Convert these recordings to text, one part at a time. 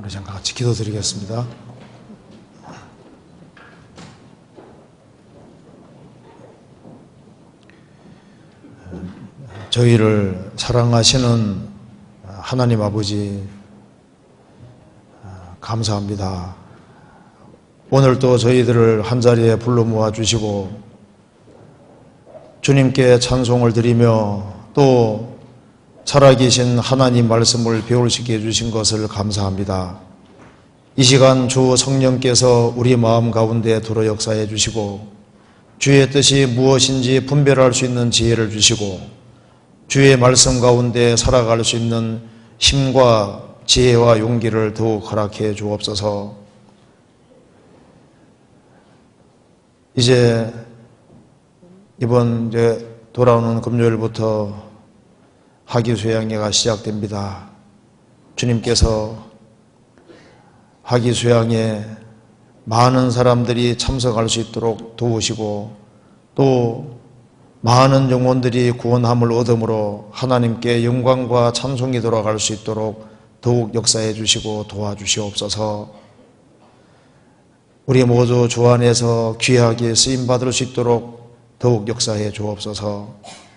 우리 잠깐 같이 기도드리겠습니다. 저희를 사랑하시는 하나님 아버지, 감사합니다. 오늘 또 저희들을 한자리에 불러 모아주시고 주님께 찬송을 드리며 또 살아계신 하나님 말씀을 배울 수 있게 해주신 것을 감사합니다. 이 시간 주 성령께서 우리 마음 가운데 들어 역사해 주시고 주의 뜻이 무엇인지 분별할 수 있는 지혜를 주시고 주의 말씀 가운데 살아갈 수 있는 힘과 지혜와 용기를 더욱 허락해 주옵소서. 이제 이번 돌아오는 금요일부터 학위수양회가 시작됩니다. 주님께서 학위수양에 많은 사람들이 참석할 수 있도록 도우시고 또 많은 영혼들이 구원함을 얻음으로 하나님께 영광과 찬송이 돌아갈 수 있도록 더욱 역사해 주시고 도와주시옵소서. 우리 모두 주 안에서 귀하게 쓰임받을 수 있도록 더욱 역사해 주옵소서.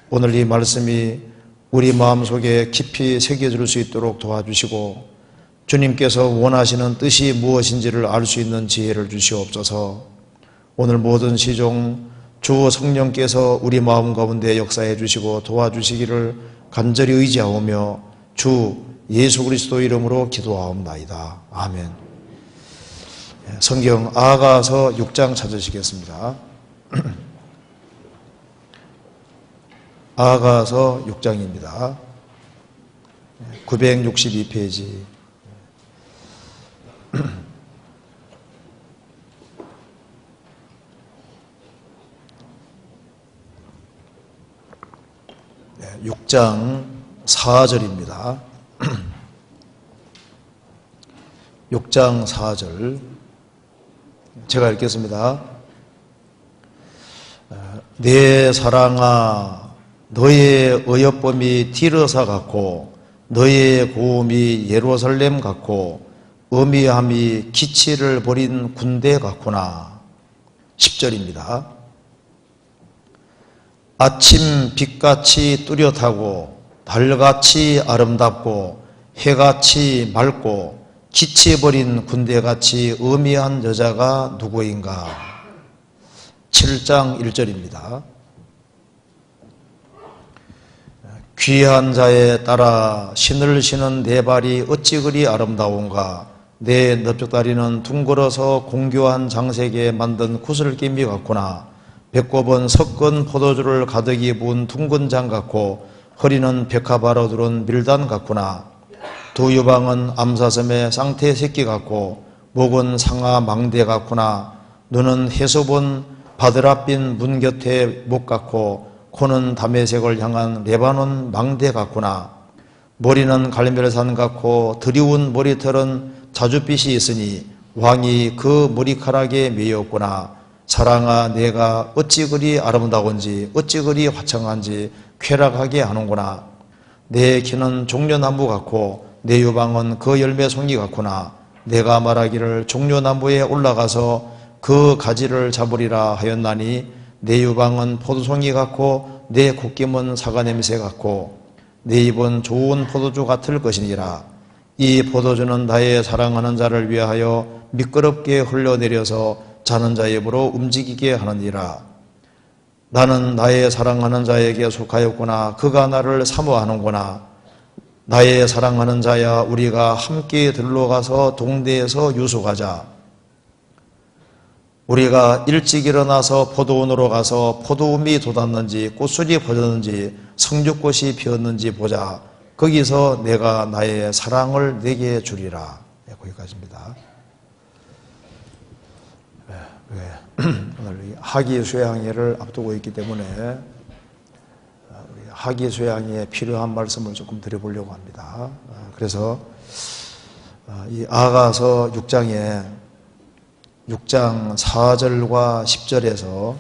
오늘 이 말씀이 우리 마음속에 깊이 새겨질 수 있도록 도와주시고 주님께서 원하시는 뜻이 무엇인지를 알 수 있는 지혜를 주시옵소서. 오늘 모든 시종 주 성령께서 우리 마음 가운데 역사해 주시고 도와주시기를 간절히 의지하오며 주 예수 그리스도 이름으로 기도하옵나이다. 아멘. 성경 아가서 6장 찾으시겠습니다. 아가서 6장입니다. 962페이지. 네, 6장 4절입니다. 6장 4절 제가 읽겠습니다. 내 사랑아 너의 어여쁨이 디르사 같고 너의 고음이 예루살렘 같고 어미함이 기치를 버린 군대 같구나. 10절입니다. 아침 빛같이 뚜렷하고 달같이 아름답고 해같이 맑고 기치버린 군대같이 어미한 여자가 누구인가. 7장 1절입니다. 귀한 자에 따라 신을 신은 내 발이 어찌 그리 아름다운가. 내 넓적다리는 둥글어서 공교한 장색에 만든 구슬기미 같구나. 배꼽은 섞은 포도주를 가득히 부은 둥근 장 같고 허리는 백합화로 두른 밀단 같구나. 두 유방은 암사슴의 쌍태 새끼 같고 목은 상아 망대 같구나. 눈은 해수본 바드라빛 문 곁에 목 같고 코는 담에색을 향한 레바논 망대 같구나. 머리는 갈멜산 같고 드리운 머리털은 자줏빛이 있으니 왕이 그 머리카락에 매였구나. 사랑아 내가 어찌 그리 아름다운지 어찌 그리 화창한지 쾌락하게 하는구나. 내 키는 종려나무 같고 내 유방은 그 열매송이 같구나. 내가 말하기를 종려나무에 올라가서 그 가지를 잡으리라 하였나니 내 유방은 포도송이 같고 내 콧김은 사과 냄새 같고 내 입은 좋은 포도주 같을 것이니라. 이 포도주는 나의 사랑하는 자를 위하여 미끄럽게 흘러내려서 자는 자의 입으로 움직이게 하느니라. 나는 나의 사랑하는 자에게 속하였구나. 그가 나를 사모하는구나. 나의 사랑하는 자야 우리가 함께 들러가서 동대에서 유숙하자. 우리가 일찍 일어나서 포도원으로 가서 포도움이 돋았는지 꽃술이 퍼졌는지 성죽꽃이 피었는지 보자. 거기서 내가 나의 사랑을 내게 주리라. 네, 거기까지입니다. 오늘 학위수양회를 앞두고 있기 때문에 학위수양회에 필요한 말씀을 조금 드려보려고 합니다. 그래서 이 아가서 6장에 6장 4절과 10절에서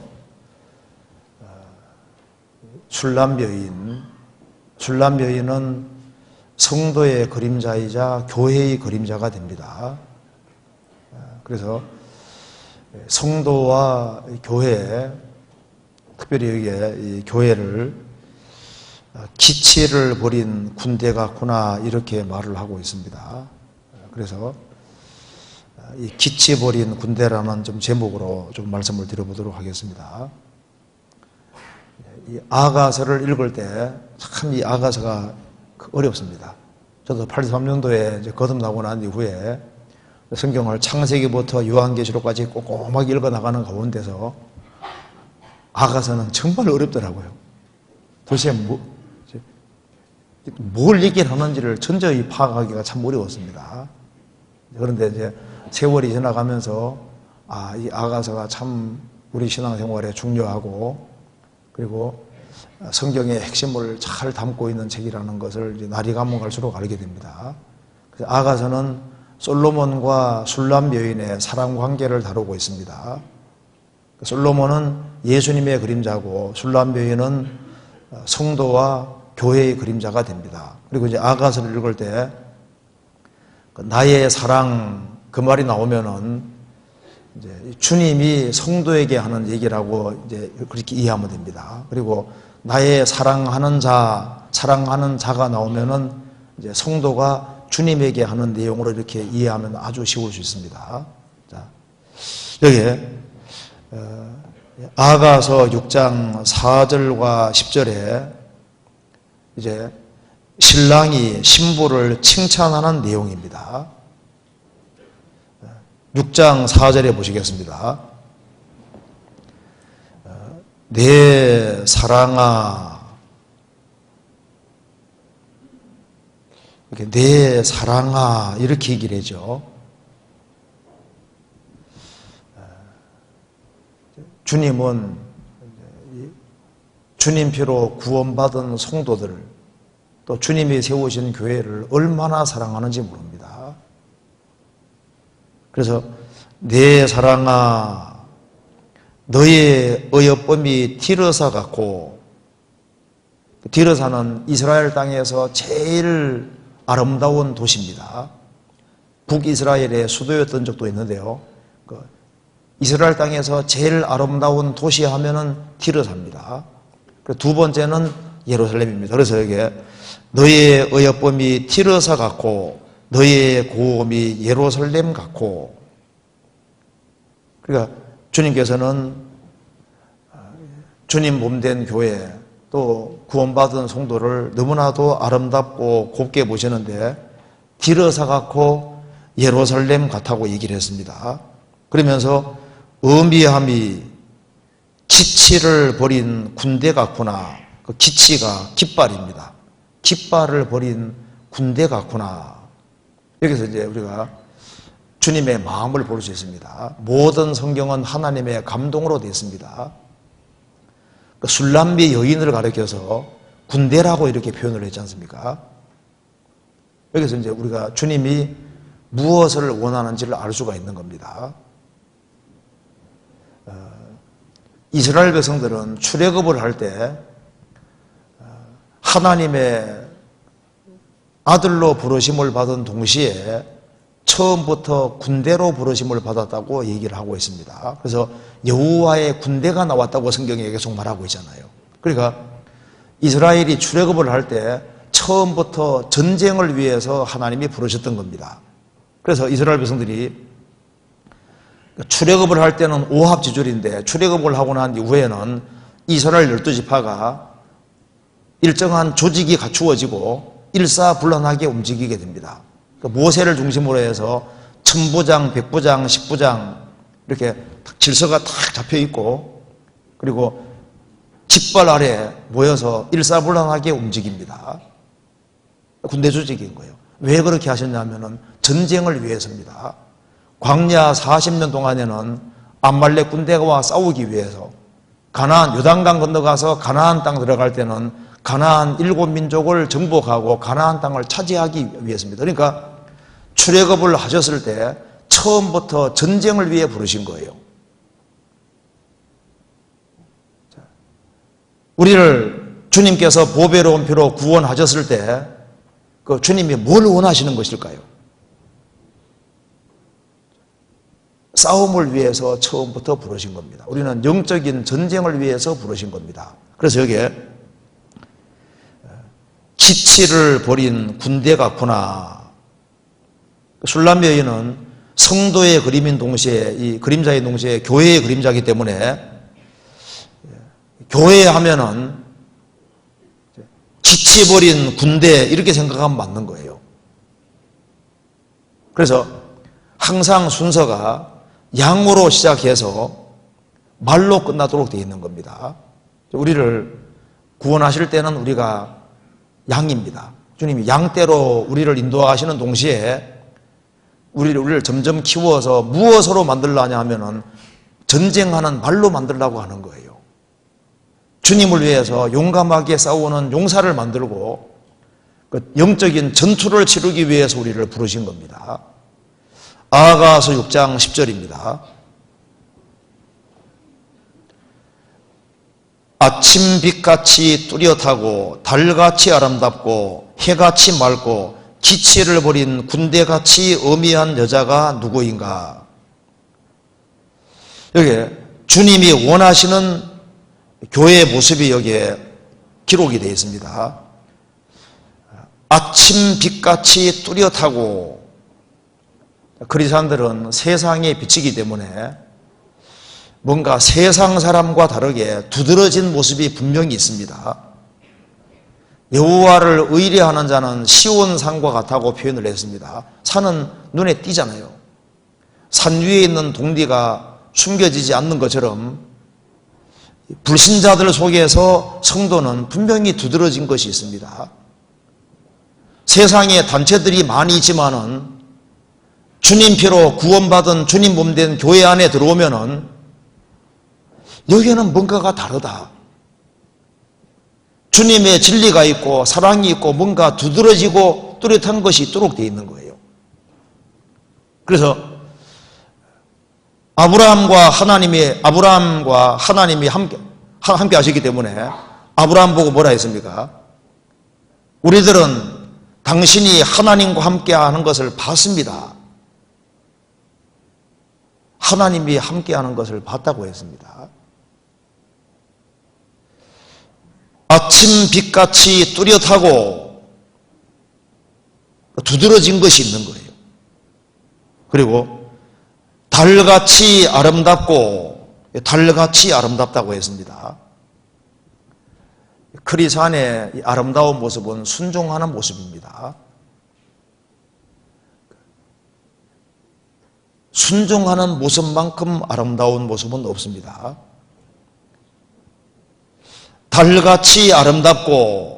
술람 여인은 성도의 그림자이자 교회의 그림자가 됩니다. 그래서 성도와 교회, 특별히 여기에 이 교회를 기치를 벌인 군대 같구나 이렇게 말을 하고 있습니다. 그래서 이 기치 벌인 군대라는 좀 제목으로 좀 말씀을 드려보도록 하겠습니다. 이 아가서를 읽을 때 참 이 아가서가 어렵습니다. 저도 83년도에 이제 거듭나고 난 이후에 성경을 창세기부터 요한계시록까지 꼼꼼하게 읽어 나가는 가운데서 아가서는 정말 어렵더라고요. 도대체 뭘 얘기를 하는지를 전저히 파악하기가 참 어려웠습니다. 그런데 이제 세월이 지나가면서 이 아가서가 참 우리 신앙생활에 중요하고 그리고 성경의 핵심을 잘 담고 있는 책이라는 것을 이제 날이 가면 갈수록 알게 됩니다. 그래서 아가서는 솔로몬과 술람 여인의 사랑 관계를 다루고 있습니다. 솔로몬은 예수님의 그림자고 술람 여인은 성도와 교회의 그림자가 됩니다. 그리고 이제 아가서를 읽을 때 나의 사랑 그 말이 나오면은 이제 주님이 성도에게 하는 얘기라고 이제 그렇게 이해하면 됩니다. 그리고 나의 사랑하는 자가 나오면은 이제 성도가 주님에게 하는 내용으로 이렇게 이해하면 아주 쉬울 수 있습니다. 자, 여기에 아가서 6장 4절과 10절에 이제 신랑이 신부를 칭찬하는 내용입니다. 6장 4절에 보시겠습니다. 내 사랑아, 이렇게 내 사랑아 이렇게 얘기를 하죠. 주님은 주님 피로 구원받은 성도들 또 주님이 세우신 교회를 얼마나 사랑하는지 모릅니다. 그래서 내 사랑아 너의 어여쁨이 디르사 같고, 디르사는 이스라엘 땅에서 제일 아름다운 도시입니다. 북이스라엘의 수도였던 적도 있는데요. 이스라엘 땅에서 제일 아름다운 도시 하면은 디르사입니다. 두 번째는 예루살렘입니다. 그래서 이게 너의 어여쁨이 디르사 같고 너의 고음이 예루살렘 같고, 그러니까 주님께서는 주님 몸된 교회 또 구원받은 성도를 너무나도 아름답고 곱게 보시는데 디르사 같고 예루살렘 같다고 얘기를 했습니다. 그러면서 어미함이 기치를 버린 군대 같구나. 그 기치가 깃발입니다. 깃발을 버린 군대 같구나. 여기서 이제 우리가 주님의 마음을 볼 수 있습니다. 모든 성경은 하나님의 감동으로 되어 있습니다. 술람비 여인을 가리켜서 군대라고 이렇게 표현을 했지 않습니까? 여기서 이제 우리가 주님이 무엇을 원하는지를 알 수가 있는 겁니다. 이스라엘 백성들은 출애굽을 할 때 하나님의 아들로 부르심을 받은 동시에 처음부터 군대로 부르심을 받았다고 얘기를 하고 있습니다. 그래서 여호와의 군대가 나왔다고 성경에 계속 말하고 있잖아요. 그러니까 이스라엘이 출애굽을 할 때 처음부터 전쟁을 위해서 하나님이 부르셨던 겁니다. 그래서 이스라엘 백성들이 출애굽을 할 때는 오합지졸인데 출애굽을 하고 난 이후에는 이스라엘 12지파가 일정한 조직이 갖추어지고 일사불란하게 움직이게 됩니다. 모세를 중심으로 해서 천부장, 백부장, 십부장 이렇게 질서가 딱 잡혀 있고, 그리고 깃발 아래 모여서 일사불란하게 움직입니다. 군대 조직인 거예요. 왜 그렇게 하셨냐면은 전쟁을 위해서입니다. 광야 40년 동안에는 암말렉 군대와 싸우기 위해서, 가나안 요단강 건너가서 가나안 땅 들어갈 때는 가나안 7민족을 정복하고 가나안 땅을 차지하기 위해서입니다. 그러니까 출애굽을 하셨을 때 처음부터 전쟁을 위해 부르신 거예요. 우리를 주님께서 보배로운 피로 구원하셨을 때 그 주님이 뭘 원하시는 것일까요? 싸움을 위해서 처음부터 부르신 겁니다. 우리는 영적인 전쟁을 위해서 부르신 겁니다. 그래서 여기에 기치를 버린 군대 같구나. 술람 여인은 성도의 그림인 동시에, 이 그림자인 동시에 교회의 그림자이기 때문에 교회 하면은 기치 버린 군대 이렇게 생각하면 맞는 거예요. 그래서 항상 순서가 양으로 시작해서 말로 끝나도록 되어 있는 겁니다. 우리를 구원하실 때는 우리가 양입니다. 주님이 양떼로 우리를 인도하시는 동시에 우리를 점점 키워서 무엇으로 만들려냐 하면은 전쟁하는 말로 만들려고 하는 거예요. 주님을 위해서 용감하게 싸우는 용사를 만들고 그 영적인 전투를 치르기 위해서 우리를 부르신 겁니다. 아가서 6장 10절입니다. 아침 빛같이 뚜렷하고 달같이 아름답고 해같이 맑고 기치를 버린 군대같이 어미한 여자가 누구인가? 여기에 주님이 원하시는 교회의 모습이 여기에 기록이 되어 있습니다. 아침 빛같이 뚜렷하고, 그리스도인들은 세상의 빛이기 때문에 뭔가 세상 사람과 다르게 두드러진 모습이 분명히 있습니다. 여호와를 의뢰하는 자는 시온 산과 같다고 표현을 했습니다. 산은 눈에 띄잖아요. 산 위에 있는 동리가 숨겨지지 않는 것처럼 불신자들 속에서 성도는 분명히 두드러진 것이 있습니다. 세상에 단체들이 많이 있지만은 주님 피로 구원받은 주님 몸된 교회 안에 들어오면은 여기에는 뭔가가 다르다. 주님의 진리가 있고 사랑이 있고 뭔가 두드러지고 뚜렷한 것이 있도록 되어 있는 거예요. 그래서 아브라함과 하나님이 함께 하셨기 때문에 아브라함 보고 뭐라 했습니까? 우리들은 당신이 하나님과 함께 하는 것을 봤습니다. 하나님이 함께 하는 것을 봤다고 했습니다. 아침 빛같이 뚜렷하고 두드러진 것이 있는 거예요. 그리고 달같이 아름답고, 달같이 아름답다고 했습니다. 그리스도 안의 아름다운 모습은 순종하는 모습입니다. 순종하는 모습만큼 아름다운 모습은 없습니다. 달같이 아름답고,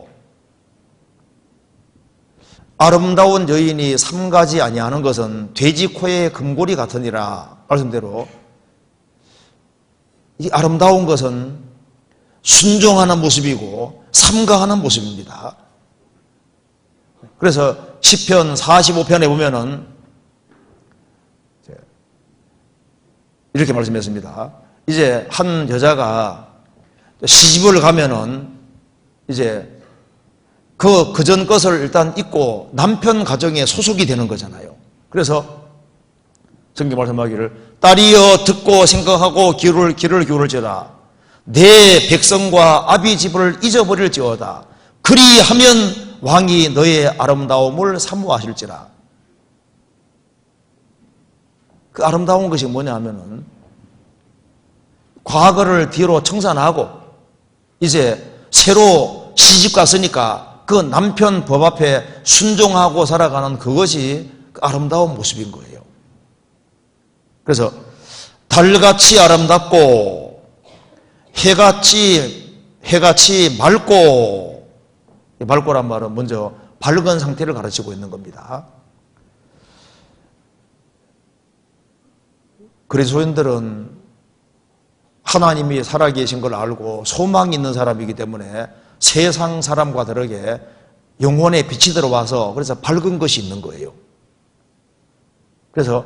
아름다운 여인이 삼가지 아니하는 것은 돼지 코에 금고리 같으니라 말씀대로 이 아름다운 것은 순종하는 모습이고 삼가하는 모습입니다. 그래서 시편 45편에 보면은 이렇게 말씀했습니다. 이제 한 여자가 시집을 가면은 이제 그전 것을 일단 잊고 남편 가정에 소속이 되는 거잖아요. 그래서 성경 말씀하기를 딸이여 듣고 생각하고 귀를 기울지어라. 내 백성과 아비 집을 잊어버릴지어다. 그리하면 왕이 너의 아름다움을 사모하실지라. 그 아름다운 것이 뭐냐 하면은 과거를 뒤로 청산하고 이제 새로 시집 갔으니까 그 남편 법 앞에 순종하고 살아가는 그것이 아름다운 모습인 거예요. 그래서 달같이 아름답고 해같이 맑고, 맑고란 말은 먼저 밝은 상태를 가르치고 있는 겁니다. 그리스도인들은 하나님이 살아계신 걸 알고 소망이 있는 사람이기 때문에 세상 사람과 다르게 영혼의 빛이 들어와서 그래서 밝은 것이 있는 거예요. 그래서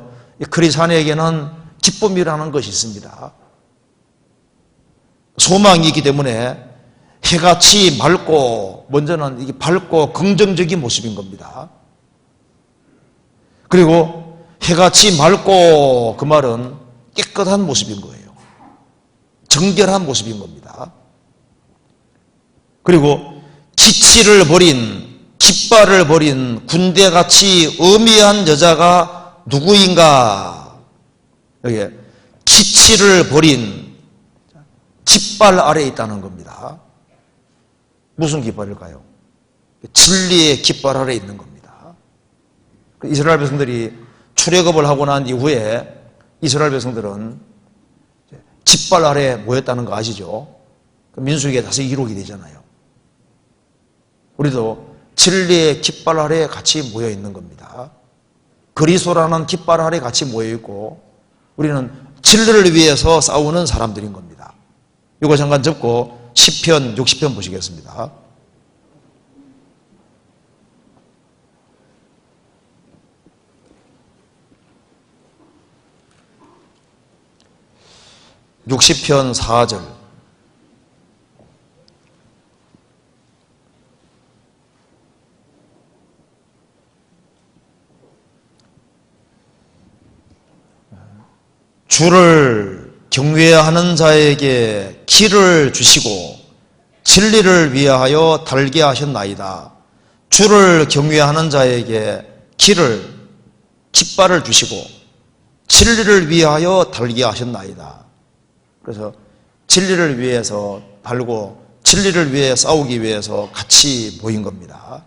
그리스도인에게는 기쁨이라는 것이 있습니다. 소망이 있기 때문에 해같이 맑고, 먼저는 이게 밝고 긍정적인 모습인 겁니다. 그리고 해같이 맑고, 그 말은 깨끗한 모습인 거예요. 정결한 모습인 겁니다. 그리고 기치를 버린, 깃발을 버린 군대같이 어미한 여자가 누구인가? 여기에 기치를 버린 깃발 아래에 있다는 겁니다. 무슨 깃발일까요? 진리의 깃발 아래에 있는 겁니다. 이스라엘 백성들이 출애굽을 하고 난 이후에 이스라엘 백성들은 깃발 아래에 모였다는 거 아시죠? 민수기에 다시 기록이 되잖아요. 우리도 진리의 깃발 아래에 같이 모여 있는 겁니다. 그리스도라는 깃발 아래에 같이 모여 있고 우리는 진리를 위해서 싸우는 사람들인 겁니다. 이거 잠깐 접고 시편 60편 보시겠습니다. (60편) 4절. 주를 경외하는 자에게 길을 주시고 진리를 위하여 달게 하셨나이다. 주를 경외하는 자에게 깃발을 주시고 진리를 위하여 달게 하셨나이다. 그래서 진리를 위해서 달고 진리를 위해 싸우기 위해서 같이 모인 겁니다.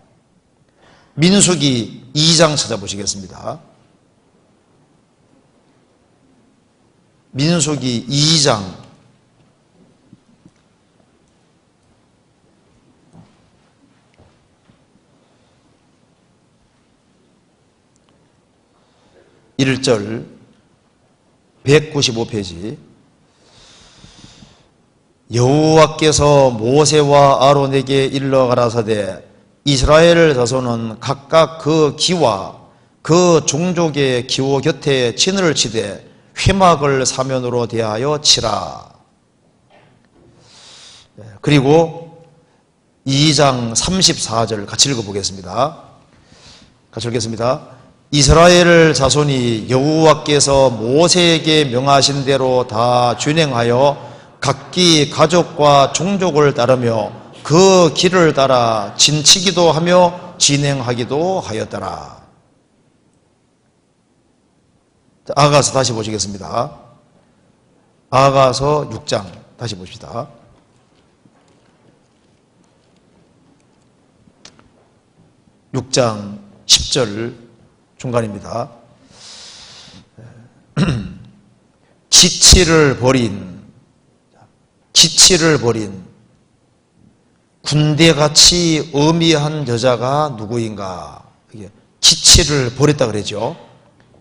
민수기 2장 찾아보시겠습니다. 민수기 2장 1절 195페이지. 여호와께서 모세와 아론에게 일러 가라사대 이스라엘 자손은 각각 그 기와 그 종족의 기호 곁에 진을 치되 회막을 사면으로 대하여 치라. 그리고 2장 34절 같이 읽어보겠습니다. 같이 읽겠습니다. 이스라엘 자손이 여호와께서 모세에게 명하신 대로 다 준행하여 각기 가족과 종족을 따르며 그 길을 따라 진치기도 하며 진행하기도 하였더라. 아가서 다시 보시겠습니다. 아가서 6장 다시 봅시다. (6장 10절) 중간입니다. 기치를 버린 군대같이 어미한 여자가 누구인가? 이게 기치를 버렸다 그러죠.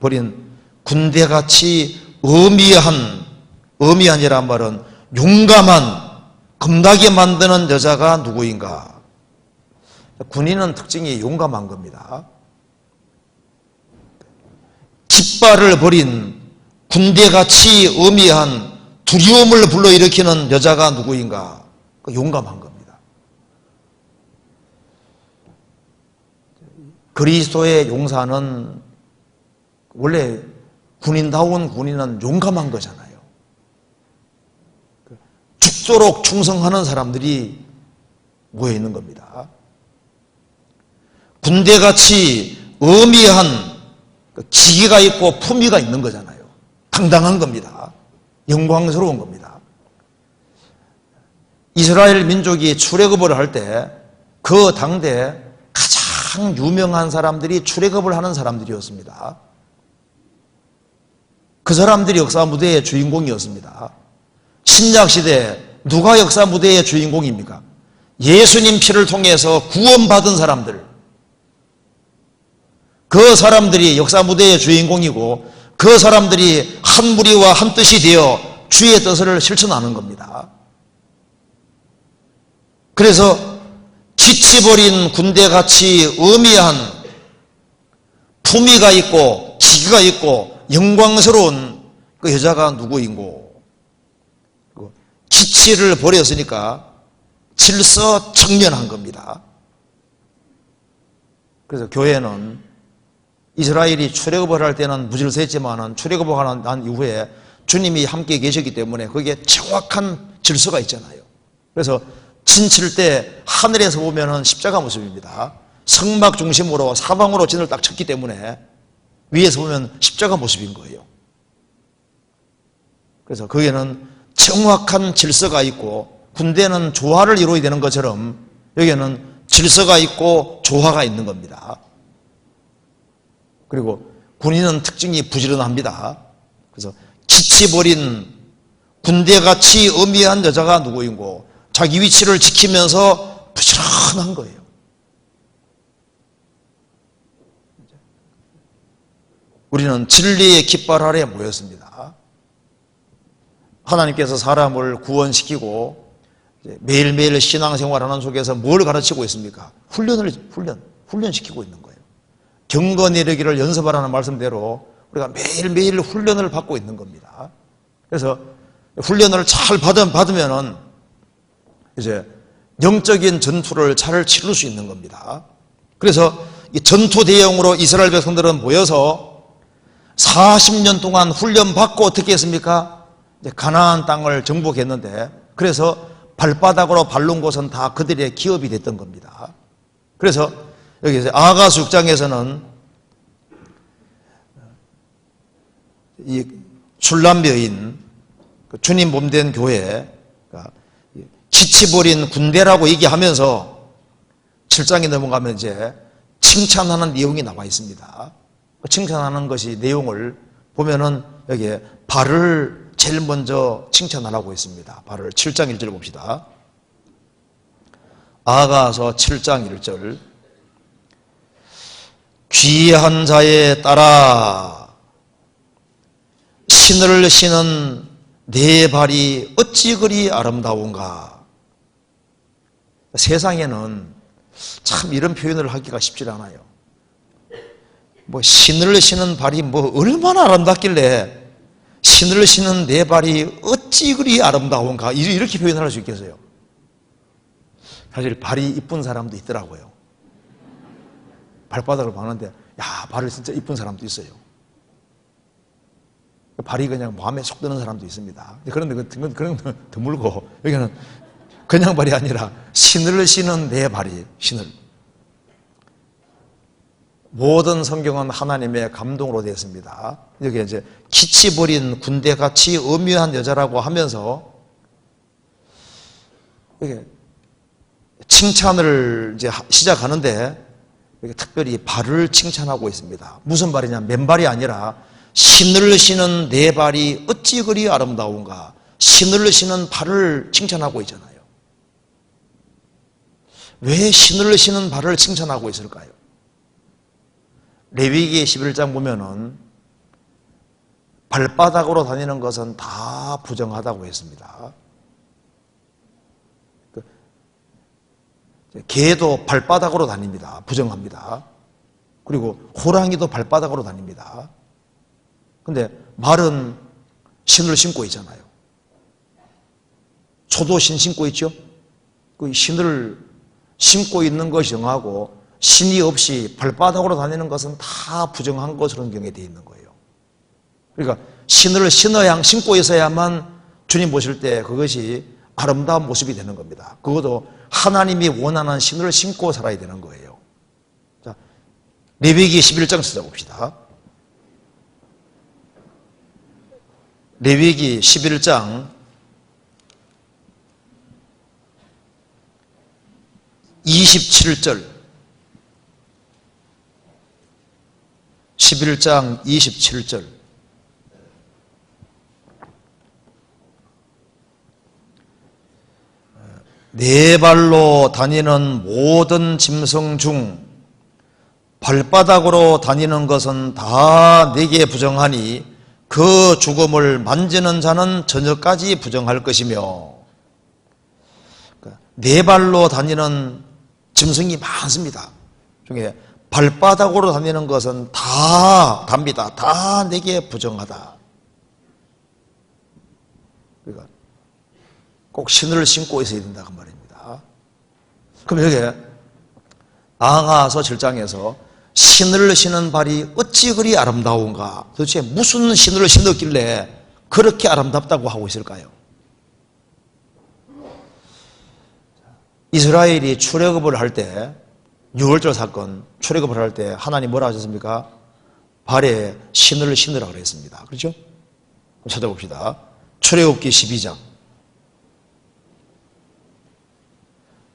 버린 군대같이 어미한이란 말은 용감한, 겁나게 만드는 여자가 누구인가? 군인은 특징이 용감한 겁니다. 깃발을 버린 군대같이 어미한 두려움을 불러일으키는 여자가 누구인가? 용감한 겁니다. 그리스도의 용사는 원래 군인다운 군인은 용감한 거잖아요. 죽도록 충성하는 사람들이 모여 있는 겁니다. 군대같이 어미한 기계가 있고 품위가 있는 거잖아요. 당당한 겁니다. 영광스러운 겁니다. 이스라엘 민족이 출애굽을 할 때 그 당대 가장 유명한 사람들이 출애굽을 하는 사람들이었습니다. 그 사람들이 역사 무대의 주인공이었습니다. 신약시대 누가 역사 무대의 주인공입니까? 예수님 피를 통해서 구원받은 사람들. 그 사람들이 역사 무대의 주인공이고 그 사람들이 한 무리와 한 뜻이 되어 주의 뜻을 실천하는 겁니다. 그래서 기치버린 군대같이 어미한 품위가 있고 기가 있고 영광스러운 그 여자가 누구인고? 기치를 버렸으니까 질서 정연한 겁니다. 그래서 교회는 이스라엘이 출애굽을 할 때는 무질서했지만 출애굽을 한 이후에 주님이 함께 계셨기 때문에 거기에 정확한 질서가 있잖아요. 그래서 진칠 때 하늘에서 보면은 십자가 모습입니다. 성막 중심으로 사방으로 진을 딱 쳤기 때문에 위에서 보면 십자가 모습인 거예요. 그래서 거기에는 정확한 질서가 있고 군대는 조화를 이루어야 되는 것처럼 여기에는 질서가 있고 조화가 있는 겁니다. 그리고 군인은 특징이 부지런합니다. 그래서 지치버린 군대같이 엄미한 여자가 누구인고 자기 위치를 지키면서 부지런한 거예요. 우리는 진리의 깃발 아래 모였습니다. 하나님께서 사람을 구원시키고 매일매일 신앙생활하는 속에서 뭘 가르치고 있습니까? 훈련시키고 있는 거예요. 경거 내리기를 연습하라는 말씀대로 우리가 매일매일 훈련을 받고 있는 겁니다. 그래서 훈련을 잘 받으면은 이제 영적인 전투를 잘 치를 수 있는 겁니다. 그래서 이 전투 대용으로 이스라엘 백성들은 모여서 40년 동안 훈련받고 어떻게 했습니까? 이제 가나안 땅을 정복했는데 그래서 발바닥으로 밟는 곳은 다 그들의 기업이 됐던 겁니다. 그래서 여기 아하가서 6장에서는 이 술람 여인, 주님 몸된 교회, 지치버린 군대라고 얘기하면서 7장에 넘어가면 이제 칭찬하는 내용이 나와 있습니다. 칭찬하는 것이 내용을 보면은 여기에 발을 제일 먼저 칭찬하라고 했습니다. 발을 7장 1절 봅시다. 아하가서 7장 1절 귀한 자에 따라 신을 신은 내 발이 어찌 그리 아름다운가. 세상에는 참 이런 표현을 하기가 쉽지 않아요. 뭐 신을 신은 발이 뭐 얼마나 아름답길래 신을 신은 내 발이 어찌 그리 아름다운가 이렇게 표현할 수 있겠어요. 사실 발이 이쁜 사람도 있더라고요. 발바닥을 봤는데 야 발이 진짜 이쁜 사람도 있어요. 발이 그냥 마음에 쏙 드는 사람도 있습니다. 그런데 그런 건 드물고 여기는 그냥 발이 아니라 신을 신은 내 발이 신을. 모든 성경은 하나님의 감동으로 되어 있습니다. 여기 이제 기치버린 군대같이 엄미한 여자라고 하면서 이게 칭찬을 이제 시작하는데 특별히 발을 칭찬하고 있습니다. 무슨 발이냐? 맨발이 아니라 신을 신은 내 발이 어찌 그리 아름다운가. 신을 신은 발을 칭찬하고 있잖아요. 왜 신을 신은 발을 칭찬하고 있을까요? 레위기 11장 보면은 발바닥으로 다니는 것은 다 부정하다고 했습니다. 개도 발바닥으로 다닙니다. 부정합니다. 그리고 호랑이도 발바닥으로 다닙니다. 근데 말은 신을 신고 있잖아요. 소도 신 신고 있죠? 그 신을 신고 있는 것이 정하고 신이 없이 발바닥으로 다니는 것은 다 부정한 것으로 성경에 되어 있는 거예요. 그러니까 신을 신고 있어야만 주님 보실 때 그것이 아름다운 모습이 되는 겁니다. 그것도 하나님이 원하는 신을 신고 살아야 되는 거예요. 자, 레위기 11장 찾아봅시다. 레위기 11장 27절 11장 27절 네 발로 다니는 모든 짐승 중 발바닥으로 다니는 것은 다 내게 부정하니 그 죽음을 만지는 자는 저녁까지 부정할 것이며. 네 발로 다니는 짐승이 많습니다. 중에 발바닥으로 다니는 것은 다 답니다. 다 내게 부정하다. 그러니까 꼭 신을 신고 있어야 된다 그 말입니다. 그럼 여기 아하서 7장에서 신을 신은 발이 어찌 그리 아름다운가, 도대체 무슨 신을 신었길래 그렇게 아름답다고 하고 있을까요? 이스라엘이 출애굽을 할 때, 6월절 사건 출애굽을 할 때 하나님 뭐라 하셨습니까? 발에 신을 신으라 그랬습니다. 그렇죠? 찾아봅시다. 출애굽기 12장.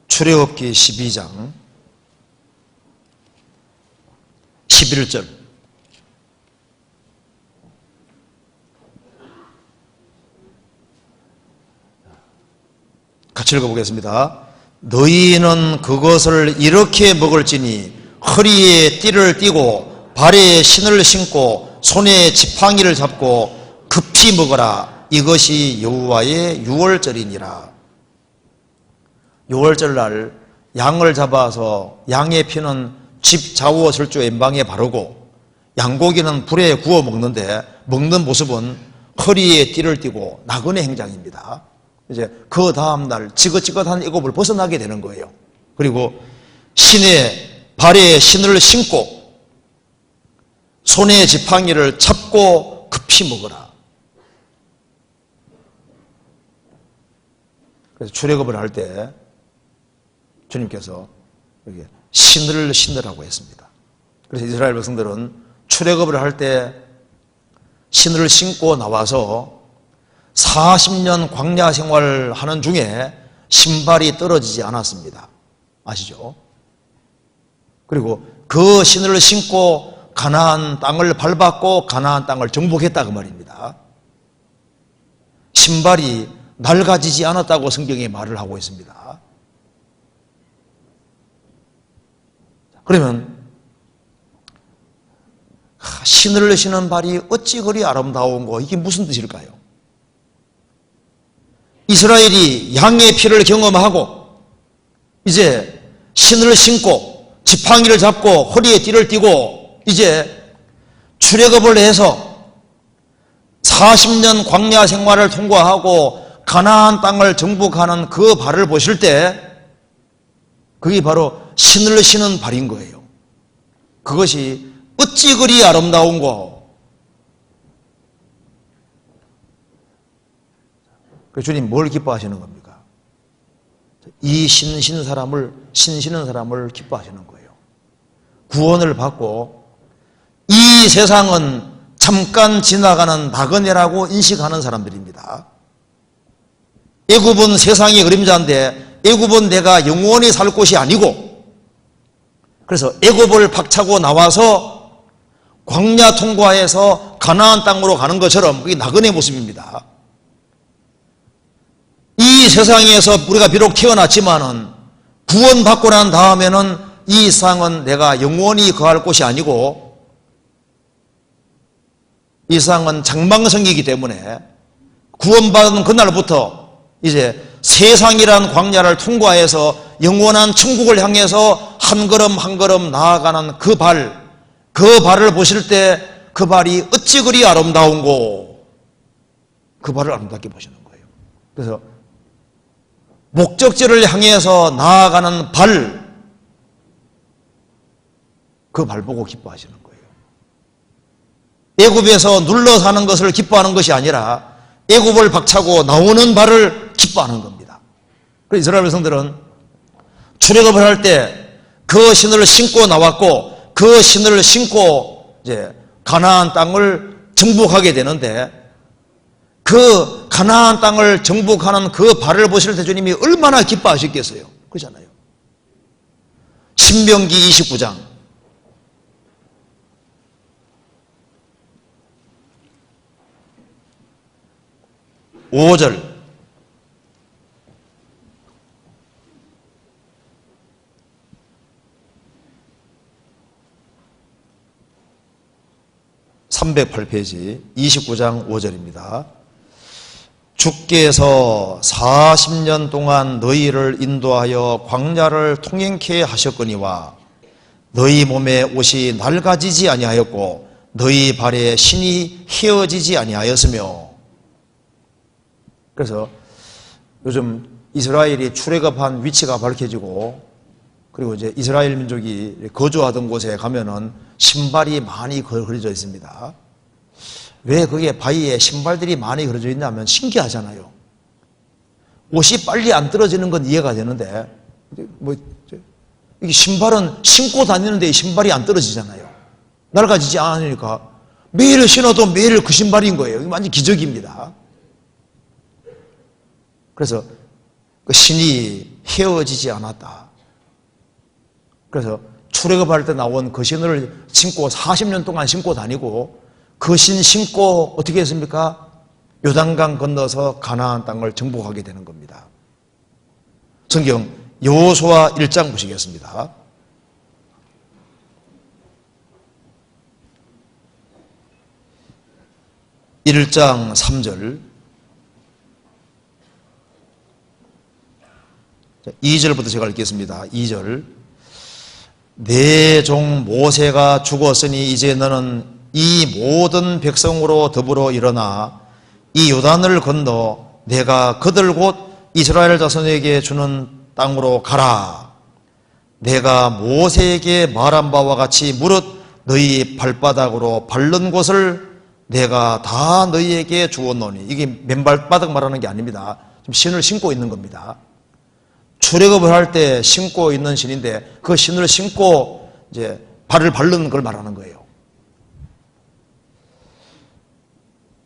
출애굽기 12장 11절. 같이 읽어보겠습니다. 너희는 그것을 이렇게 먹을지니 허리에 띠를 띠고 발에 신을 신고 손에 지팡이를 잡고 급히 먹어라. 이것이 여호와의 유월절이니라. 유월절날 양을 잡아서 양의 피는 집 좌우 설주 왼방에 바르고 양고기는 불에 구워 먹는데, 먹는 모습은 허리에 띠를 띠고 나그네 행장입니다. 이제 그 다음날 지긋지긋한 애굽을 벗어나게 되는 거예요. 그리고 발에 신을 신고 손에 지팡이를 잡고 급히 먹어라. 그래서 출애굽을 할 때 주님께서 여기 신을 신으라고 했습니다. 그래서 이스라엘 백성들은 출애굽을 할 때 신을 신고 나와서 40년 광야 생활하는 중에 신발이 떨어지지 않았습니다. 아시죠? 그리고 그 신을 신고 가나안 땅을 밟았고 가나안 땅을 정복했다 그 말입니다. 신발이 낡아지지 않았다고 성경이 말을 하고 있습니다. 그러면 신을 신은 발이 어찌 그리 아름다운고, 이게 무슨 뜻일까요? 이스라엘이 양의 피를 경험하고 이제 신을 신고 지팡이를 잡고 허리에 띠를 띠고 이제 출애굽을 해서 40년 광야 생활을 통과하고 가나안 땅을 정복하는 그 발을 보실 때 그게 바로 신을 신은 발인 거예요. 그것이 어찌 그리 아름다운고. 그래서 주님 뭘 기뻐하시는 겁니까? 이 신신 사람을 기뻐하시는 거예요. 구원을 받고 이 세상은 잠깐 지나가는 나그네라고 인식하는 사람들입니다. 애굽은 세상의 그림자인데 애굽은 내가 영원히 살 곳이 아니고, 그래서 애굽을 박차고 나와서 광야 통과해서 가나안 땅으로 가는 것처럼 그게 나그네 모습입니다. 이 세상에서 우리가 비록 태어났지만은 구원받고 난 다음에는 이 세상은 내가 영원히 거할 곳이 아니고 이 세상은 장망성이기 때문에 구원받은 그날부터 이제 세상이란 광야를 통과해서 영원한 천국을 향해서 한 걸음 한 걸음 나아가는 그 발을 보실 때 그 발이 어찌 그리 아름다운고, 그 발을 아름답게 보시는 거예요. 그래서 목적지를 향해서 나아가는 그 발 보고 기뻐하시는 거예요. 애굽에서 눌러 사는 것을 기뻐하는 것이 아니라 애굽을 박차고 나오는 발을 기뻐하는 겁니다. 그래서 이스라엘 백성들은 출애굽을 할 때 그 신을 신고 나왔고 그 신을 신고 이제 가나안 땅을 정복하게 되는데, 그 가나안 땅을 정복하는 그 발을 보실 때 주님이 얼마나 기뻐하셨겠어요. 그렇잖아요. 신명기 29장 5절. 308페이지 29장 5절입니다. 주께서 40년 동안 너희를 인도하여 광야를 통행케 하셨거니와 너희 몸에 옷이 낡아지지 아니하였고 너희 발에 신이 휘어지지 아니하였으며. 그래서 요즘 이스라엘이 출애굽한 위치가 밝혀지고 그리고 이제 이스라엘 민족이 거주하던 곳에 가면은 신발이 많이 걸어져 있습니다. 왜 거기에 바위에 신발들이 많이 걸어져 있냐면 신기하잖아요. 옷이 빨리 안 떨어지는 건 이해가 되는데, 뭐, 이게 신발은 신고 다니는데 신발이 안 떨어지잖아요. 낡아지지 않으니까 매일 신어도 매일 그 신발인 거예요. 이게 완전 기적입니다. 그래서 그 신이 헤어지지 않았다. 그래서 출애굽할 때 나온 그 신을 신고 40년 동안 신고 다니고 그 신 신고 어떻게 했습니까? 요단강 건너서 가나안 땅을 정복하게 되는 겁니다. 성경 여호수아 1장 보시겠습니다. 1장 3절 2절부터 제가 읽겠습니다. 2절 내 종 모세가 죽었으니 이제 너는 이 모든 백성으로 더불어 일어나 이 요단을 건너 내가 그들 곧 이스라엘 자손에게 주는 땅으로 가라. 내가 모세에게 말한 바와 같이 무릇 너희 발바닥으로 밟는 곳을 내가 다 너희에게 주었노니. 이게 맨발바닥 말하는 게 아닙니다. 지금 신을 신고 있는 겁니다. 출애굽을 할 때 신고 있는 신인데 그 신을 신고 이제 발을 밟는 걸 말하는 거예요.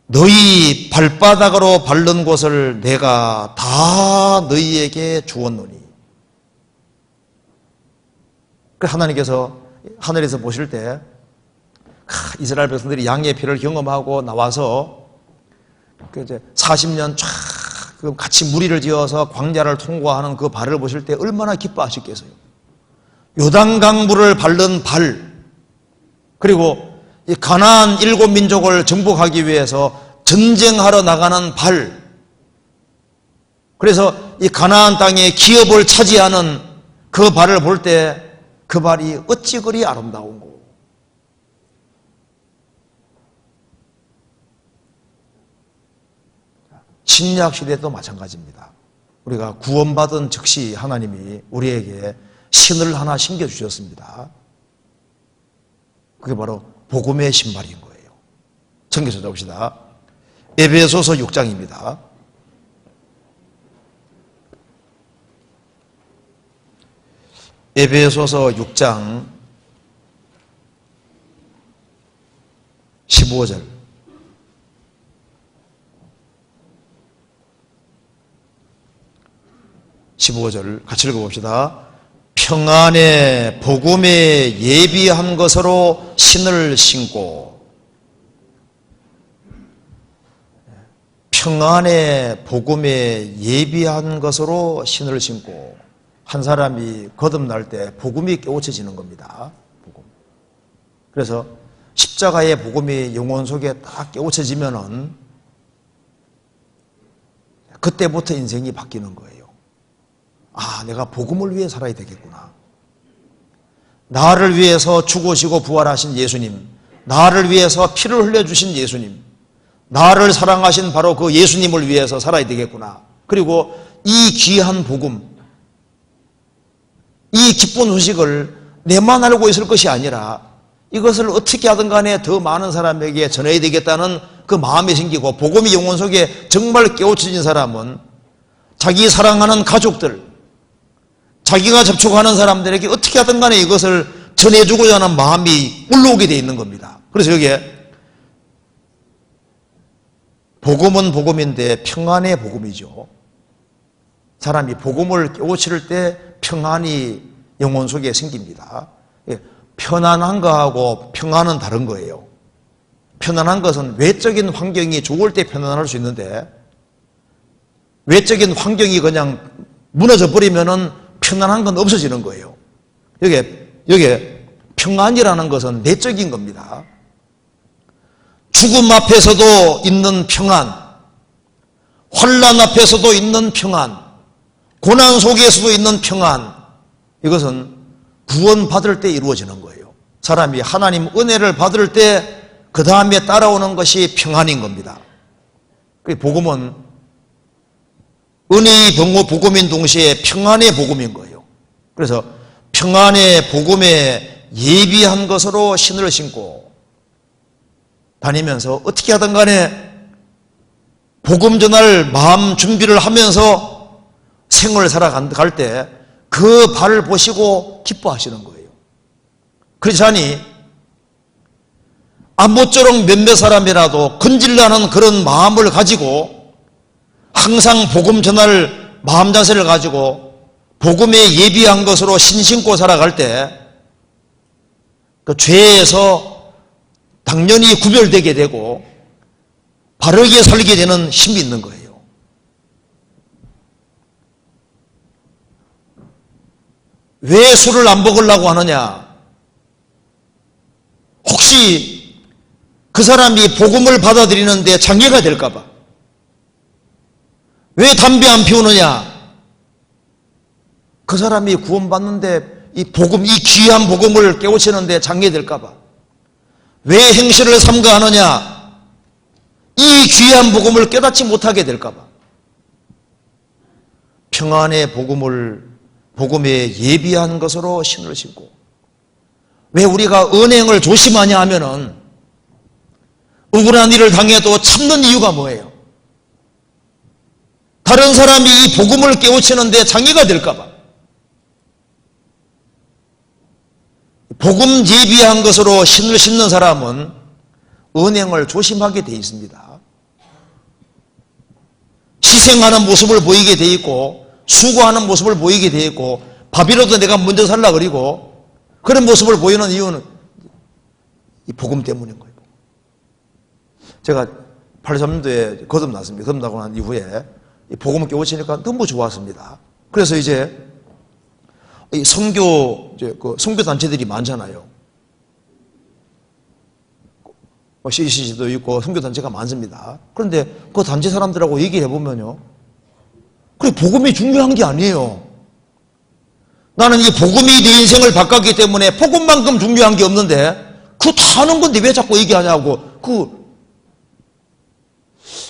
너희 발바닥으로 밟는 곳을 내가 다 너희에게 주었노니. 하나님께서 하늘에서 보실 때 이스라엘 백성들이 양의 피를 경험하고 나와서 이제 40년 쫙 같이 무리를 지어서 광야를 통과하는 그 발을 보실 때 얼마나 기뻐하셨겠어요. 요단강물을 밟는 발, 그리고 이 가나안 7민족을 정복하기 위해서 전쟁하러 나가는 발, 그래서 이 가나안 땅의 기업을 차지하는 그 발을 볼 때 그 발이 어찌 그리 아름다운고. 신약 시대도 마찬가지입니다. 우리가 구원받은 즉시 하나님이 우리에게 신을 하나 신겨주셨습니다. 그게 바로 복음의 신발인 거예요. 성경 찾아봅시다. 에베소서 6장입니다. 에베소서 6장 15절 15절 같이 읽어봅시다. 평안의 복음에 예비한 것으로 신을 신고. 평안의 복음에 예비한 것으로 신을 신고. 한 사람이 거듭날 때 복음이 깨우쳐지는 겁니다. 복음. 그래서 십자가의 복음이 영혼 속에 딱 깨우쳐지면은 그때부터 인생이 바뀌는 거예요. 아, 내가 복음을 위해 살아야 되겠구나. 나를 위해서 죽으시고 부활하신 예수님, 나를 위해서 피를 흘려주신 예수님, 나를 사랑하신 바로 그 예수님을 위해서 살아야 되겠구나. 그리고 이 귀한 복음, 이 기쁜 소식을 내만 알고 있을 것이 아니라 이것을 어떻게 하든 간에 더 많은 사람에게 전해야 되겠다는 그 마음이 생기고, 복음이 영혼 속에 정말 깨우쳐진 사람은 자기 사랑하는 가족들, 자기가 접촉하는 사람들에게 어떻게 하든 간에 이것을 전해주고자 하는 마음이 올라오게 되어 있는 겁니다. 그래서 여기에 복음은 복음인데 평안의 복음이죠. 사람이 복음을 깨우칠 때 평안이 영혼 속에 생깁니다. 편안한 거하고 평안은 다른 거예요. 편안한 것은 외적인 환경이 좋을 때 편안할 수 있는데, 외적인 환경이 그냥 무너져 버리면은 편안한 건 없어지는 거예요. 여기에 평안이라는 것은 내적인 겁니다. 죽음 앞에서도 있는 평안, 환난 앞에서도 있는 평안, 고난 속에서도 있는 평안, 이것은 구원받을 때 이루어지는 거예요. 사람이 하나님 은혜를 받을 때 그 다음에 따라오는 것이 평안인 겁니다. 복음은 은혜의 복음인 동시에 평안의 복음인 거예요. 그래서 평안의 복음에 예비한 것으로 신을 신고 다니면서 어떻게 하든 간에 복음 전할 마음 준비를 하면서 생을 살아갈 때 그 발을 보시고 기뻐하시는 거예요. 그렇지 않니? 아무쪼록 몇몇 사람이라도 건질라는 그런 마음을 가지고 항상 복음 전할 마음 자세를 가지고 복음에 예비한 것으로 신신고 살아갈 때 그 죄에서 당연히 구별되게 되고 바르게 살게 되는 힘이 있는 거예요. 왜 술을 안 먹으려고 하느냐? 혹시 그 사람이 복음을 받아들이는데 장애가 될까 봐. 왜 담배 안 피우느냐? 그 사람이 구원받는데 이 복음, 이 귀한 복음을 깨우치는데 장애될까 봐. 왜 행실을 삼가하느냐? 이 귀한 복음을 깨닫지 못하게 될까 봐. 평안의 복음에 예비한 것으로 신을 신고. 왜 우리가 언행을 조심하냐 하면은 억울한 일을 당해도 참는 이유가 뭐예요? 다른 사람이 이 복음을 깨우치는데 장애가 될까 봐. 복음 예비한 것으로 신을 신는 사람은 언행을 조심하게 돼 있습니다. 희생하는 모습을 보이게 돼 있고 수고하는 모습을 보이게 돼 있고 밥이라도 내가 먼저 살라 그리고 그런 모습을 보이는 이유는 이 복음 때문인 거예요. 제가 83년도에 거듭났습니다. 거듭나고 난 이후에 이 복음을 깨우치니까 너무 좋았습니다. 그래서 이제 이 선교 단체들이 많잖아요. CCC도 있고 선교 단체가 많습니다. 그런데 그 단체 사람들하고 얘기해 보면요, 그래 복음이 중요한 게 아니에요. 나는 이 복음이 내 인생을 바꿨기 때문에 복음만큼 중요한 게 없는데 그거 다 아는 건데 왜 자꾸 얘기하냐고.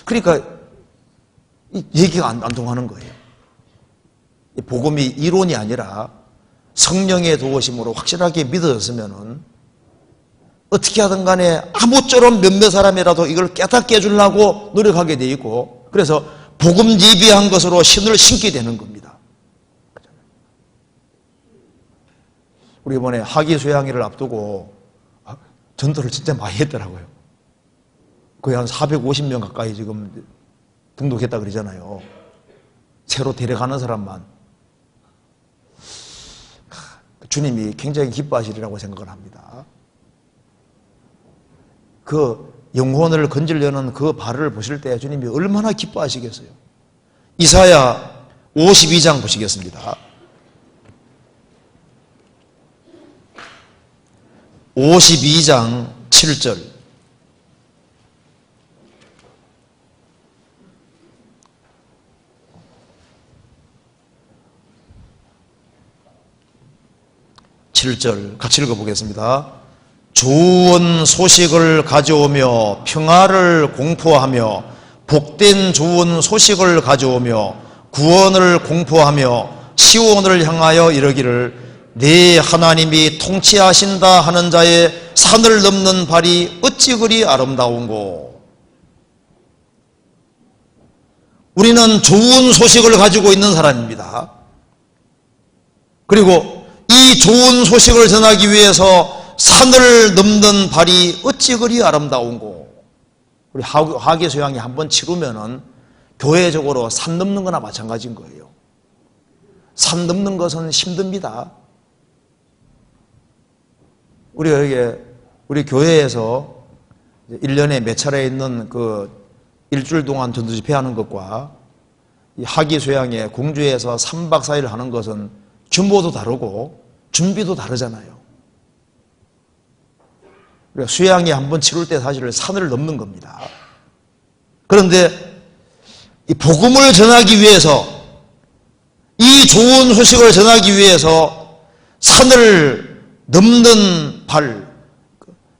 그러니까 이 얘기가 안 통하는 거예요. 이 복음이 이론이 아니라 성령의 도우심으로 확실하게 믿어졌으면은 어떻게 하든 간에 아무쪼록 몇몇 사람이라도 이걸 깨닫게 해주려고 노력하게 돼 있고, 그래서 복음 예비한 것으로 신을 신게 되는 겁니다. 우리 이번에 하기 수양회를 앞두고 전도를 진짜 많이 했더라고요. 거의 한 450명 가까이 지금 등록했다 그러잖아요. 새로 데려가는 사람만. 주님이 굉장히 기뻐하시리라고 생각을 합니다. 그 영혼을 건지려는 그 발을 보실 때 주님이 얼마나 기뻐하시겠어요. 이사야 52장 보시겠습니다. 52장 7절. 같이 읽어보겠습니다. 좋은 소식을 가져오며 평화를 공포하며 복된 좋은 소식을 가져오며 구원을 공포하며 시온을 향하여 이르기를 네 하나님이 통치하신다 하는 자의 산을 넘는 발이 어찌 그리 아름다운고. 우리는 좋은 소식을 가지고 있는 사람입니다. 그리고 이 좋은 소식을 전하기 위해서 산을 넘는 발이 어찌 그리 아름다운고. 우리 하계수양이 한번 치르면은 교회적으로 산 넘는 거나 마찬가지인 거예요. 산 넘는 것은 힘듭니다. 우리 교회에서 1년에 몇 차례 있는 그 일주일 동안 전도 집회하는 것과 이 하계수양에 공주에서 3박 4일 하는 것은 규모도 다르고 준비도 다르잖아요. 수양이 한번 치룰 때 사실 산을 넘는 겁니다. 그런데 이 복음을 전하기 위해서, 이 좋은 소식을 전하기 위해서 산을 넘는 발,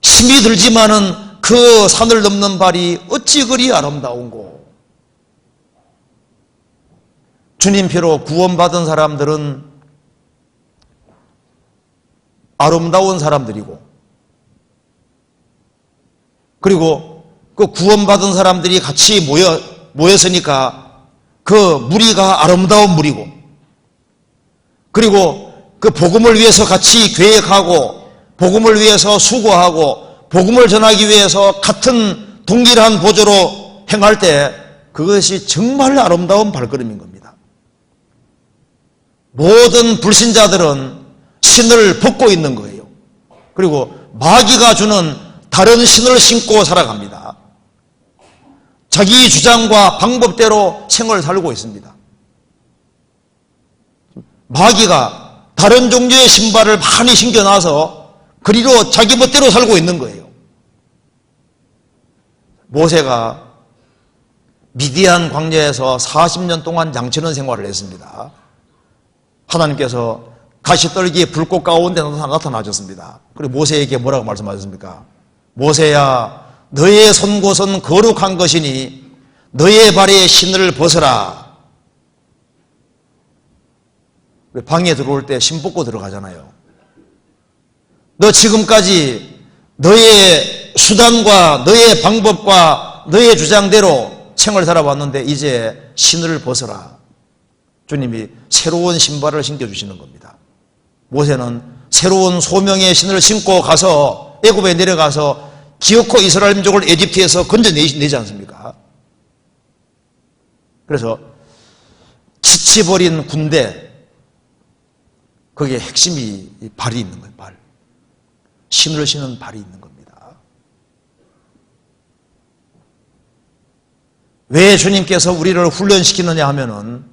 힘이 들지만은 그 산을 넘는 발이 어찌 그리 아름다운고. 주님 피로 구원받은 사람들은 아름다운 사람들이고, 그리고 그 구원받은 사람들이 같이 모였으니까 그 무리가 아름다운 무리고, 그리고 그 복음을 위해서 같이 계획하고, 복음을 위해서 수고하고, 복음을 전하기 위해서 같은 동일한 보조로 행할 때 그것이 정말 아름다운 발걸음인 겁니다. 모든 불신자들은 신을 벗고 있는 거예요. 그리고 마귀가 주는 다른 신을 신고 살아갑니다. 자기 주장과 방법대로 생을 살고 있습니다. 마귀가 다른 종류의 신발을 많이 신겨놔서 그리로 자기 멋대로 살고 있는 거예요. 모세가 미디안 광야에서 40년 동안 양치는 생활을 했습니다. 하나님께서 가시떨기 불꽃 가운데 나타나셨습니다. 그리고 모세에게 뭐라고 말씀하셨습니까? 모세야, 너의 손곳은 거룩한 것이니 너의 발에 신을 벗어라. 방에 들어올 때 신 벗고 들어가잖아요. 너 지금까지 너의 수단과 너의 방법과 너의 주장대로 생을 살아왔는데 이제 신을 벗어라. 주님이 새로운 신발을 신겨주시는 겁니다. 모세는 새로운 소명의 신을 신고 가서 애굽에 내려가서 기어코 이스라엘 민족을 에집트에서 건져내지 않습니까? 그래서 지치버린 군대, 거기에 핵심이 발이 있는 거예요. 발. 신을 신은 발이 있는 겁니다. 왜 주님께서 우리를 훈련시키느냐 하면은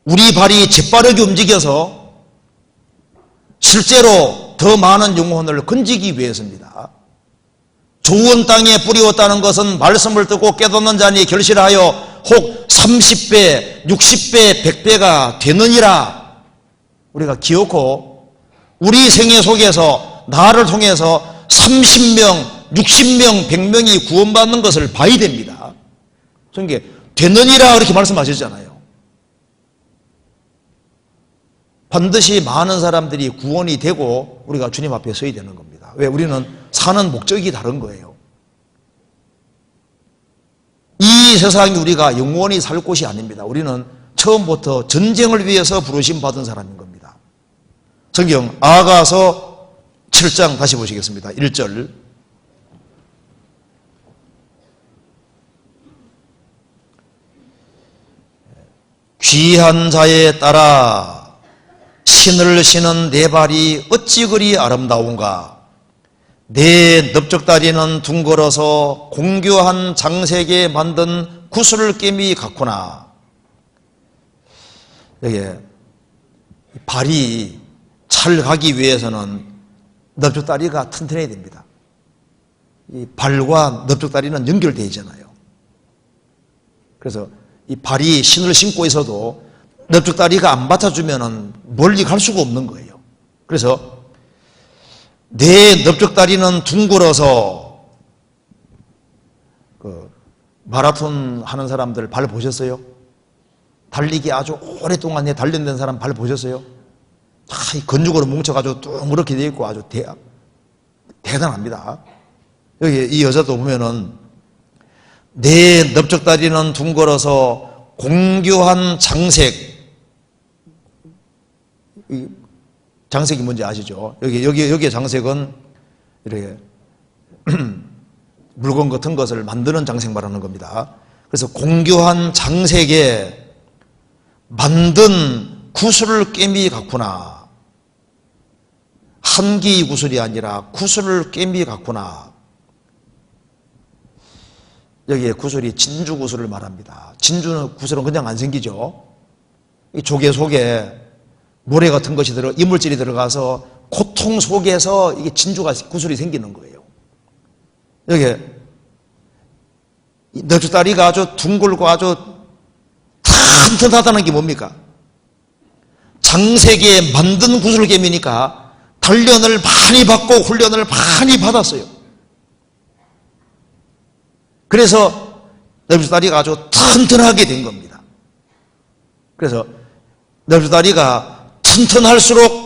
우리 발이 재빠르게 움직여서 실제로 더 많은 영혼을 건지기 위해서입니다. 좋은 땅에 뿌리었다는 것은 말씀을 듣고 깨닫는 자니 결실하여 혹 30배, 60배, 100배가 되느니라. 우리가 기어코 우리 생애 속에서 나를 통해서 30명, 60명, 100명이 구원받는 것을 봐야 됩니다. 그게 되느니라 이렇게 말씀하셨잖아요. 반드시 많은 사람들이 구원이 되고 우리가 주님 앞에 서야 되는 겁니다. 왜? 우리는 사는 목적이 다른 거예요. 이 세상이 우리가 영원히 살 곳이 아닙니다. 우리는 처음부터 전쟁을 위해서 부르심 받은 사람인 겁니다. 성경 아가서 7장 다시 보시겠습니다. 1절. 귀한 자에 따라 신을 신은 내 발이 어찌 그리 아름다운가. 내 넓적다리는 둥글어서 공교한 장색에 만든 구슬깨미 같구나. 여기 발이 잘 가기 위해서는 넓적다리가 튼튼해야 됩니다. 이 발과 넓적다리는 연결되어 있잖아요. 그래서 이 발이 신을 신고 있어도 넓적다리가 안 받쳐주면 멀리 갈 수가 없는 거예요. 그래서 내 넓적다리는 둥글어서, 마라톤 하는 사람들 발 보셨어요? 달리기 아주 오랫동안 단련된 사람 발 보셨어요? 이 근육으로 뭉쳐가지고 둥그렇게 되어 있고 아주 대단합니다. 여기 이 여자도 보면은 내 넓적다리는 둥글어서 공교한 장색, 장색이 뭔지 아시죠? 여기의 장색은 이렇게 물건 같은 것을 만드는 장색 말하는 겁니다. 그래서 공교한 장색에 만든 구슬깨미 같구나. 한기 구슬이 아니라 구슬깨미 같구나. 여기에 구슬이 진주 구슬을 말합니다. 진주 구슬은 그냥 안 생기죠. 이 조개 속에 모래 같은 것이 이물질이 들어가서 고통 속에서 이게 구슬이 생기는 거예요. 여기 넓적다리가 아주 둥글고 아주 튼튼하다는 게 뭡니까? 장색에 만든 구슬깨미니까 단련을 많이 받고 훈련을 많이 받았어요. 그래서 넓적다리가 아주 튼튼하게 된 겁니다. 그래서 넓적다리가 튼튼할수록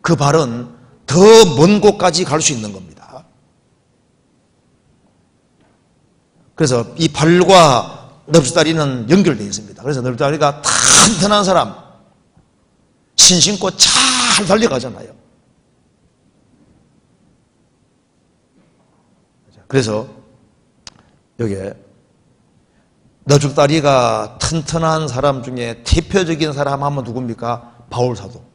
그 발은 더 먼 곳까지 갈 수 있는 겁니다. 그래서 이 발과 넙죽다리는 연결되어 있습니다. 그래서 넙죽다리가 튼튼한 사람, 신신고 잘 달려가잖아요. 그래서 여기에 넙죽다리가 튼튼한 사람 중에 대표적인 사람 하면 누굽니까? 바울사도.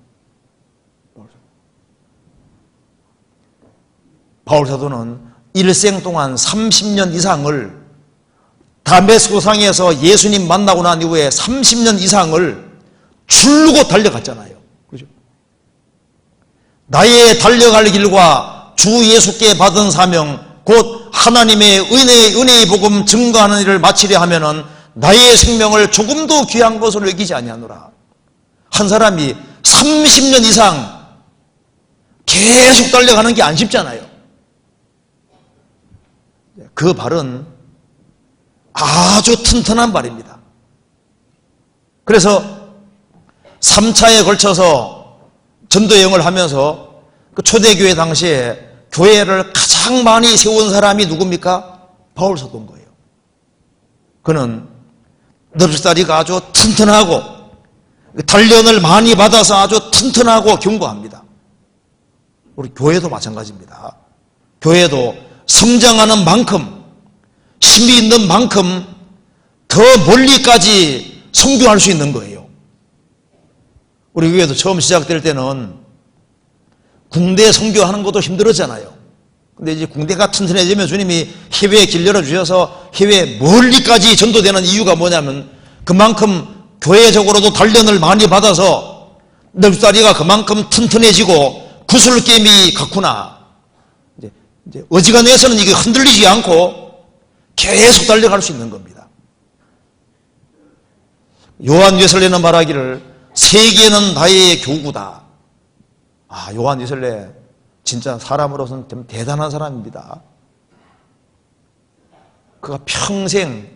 바울사도는 일생 동안 30년 이상을 다메스코상에서 예수님 만나고 난 이후에 30년 이상을 줄고 달려갔잖아요. 그죠? 나의 달려갈 길과 주 예수께 받은 사명, 곧 하나님의 은혜의 복음 증거하는 일을 마치려 하면은 나의 생명을 조금도 귀한 것으로 여기지 아니하노라. 한 사람이 30년 이상 계속 달려가는 게 안 쉽잖아요. 그 발은 아주 튼튼한 발입니다. 그래서 3차에 걸쳐서 전도여행을 하면서 그 초대교회 당시에 교회를 가장 많이 세운 사람이 누굽니까? 바울사도인 거예요. 그는 넙죽다리가 아주 튼튼하고 단련을 많이 받아서 아주 튼튼하고 견고합니다. 우리 교회도 마찬가지입니다. 교회도 성장하는 만큼, 힘이 있는 만큼 더 멀리까지 선교할 수 있는 거예요. 우리 교회도 처음 시작될 때는 궁대 선교하는 것도 힘들었잖아요. 근데 이제 궁대가 튼튼해지면 주님이 해외에 길 열어주셔서 해외 멀리까지 전도되는 이유가 뭐냐면 그만큼 교회적으로도 단련을 많이 받아서 넓다리가 그만큼 튼튼해지고 구슬겜이 같구나. 이제 어지간해서는 이게 흔들리지 않고 계속 달려갈 수 있는 겁니다. 요한 웨슬레는 말하기를 세계는 나의 교구다. 요한 웨슬레 진짜 사람으로서는 좀 대단한 사람입니다. 그가 평생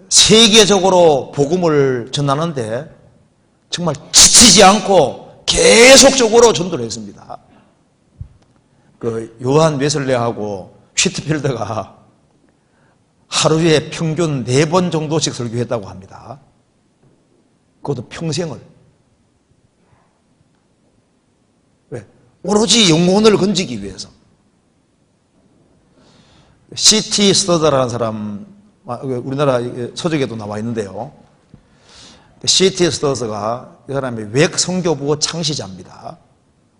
세계적으로 복음을 전하는데 정말 지치지 않고 계속적으로 전도를 했습니다. 그 요한 웨슬레하고 휘트필드가 하루에 평균 4번 정도씩 설교했다고 합니다. 그것도 평생을. 왜? 오로지 영혼을 건지기 위해서. C.T. 스터더라는 사람, 우리나라 서적에도 나와 있는데요. C.T. 스터더가 이 사람이 웩 선교부 창시자입니다.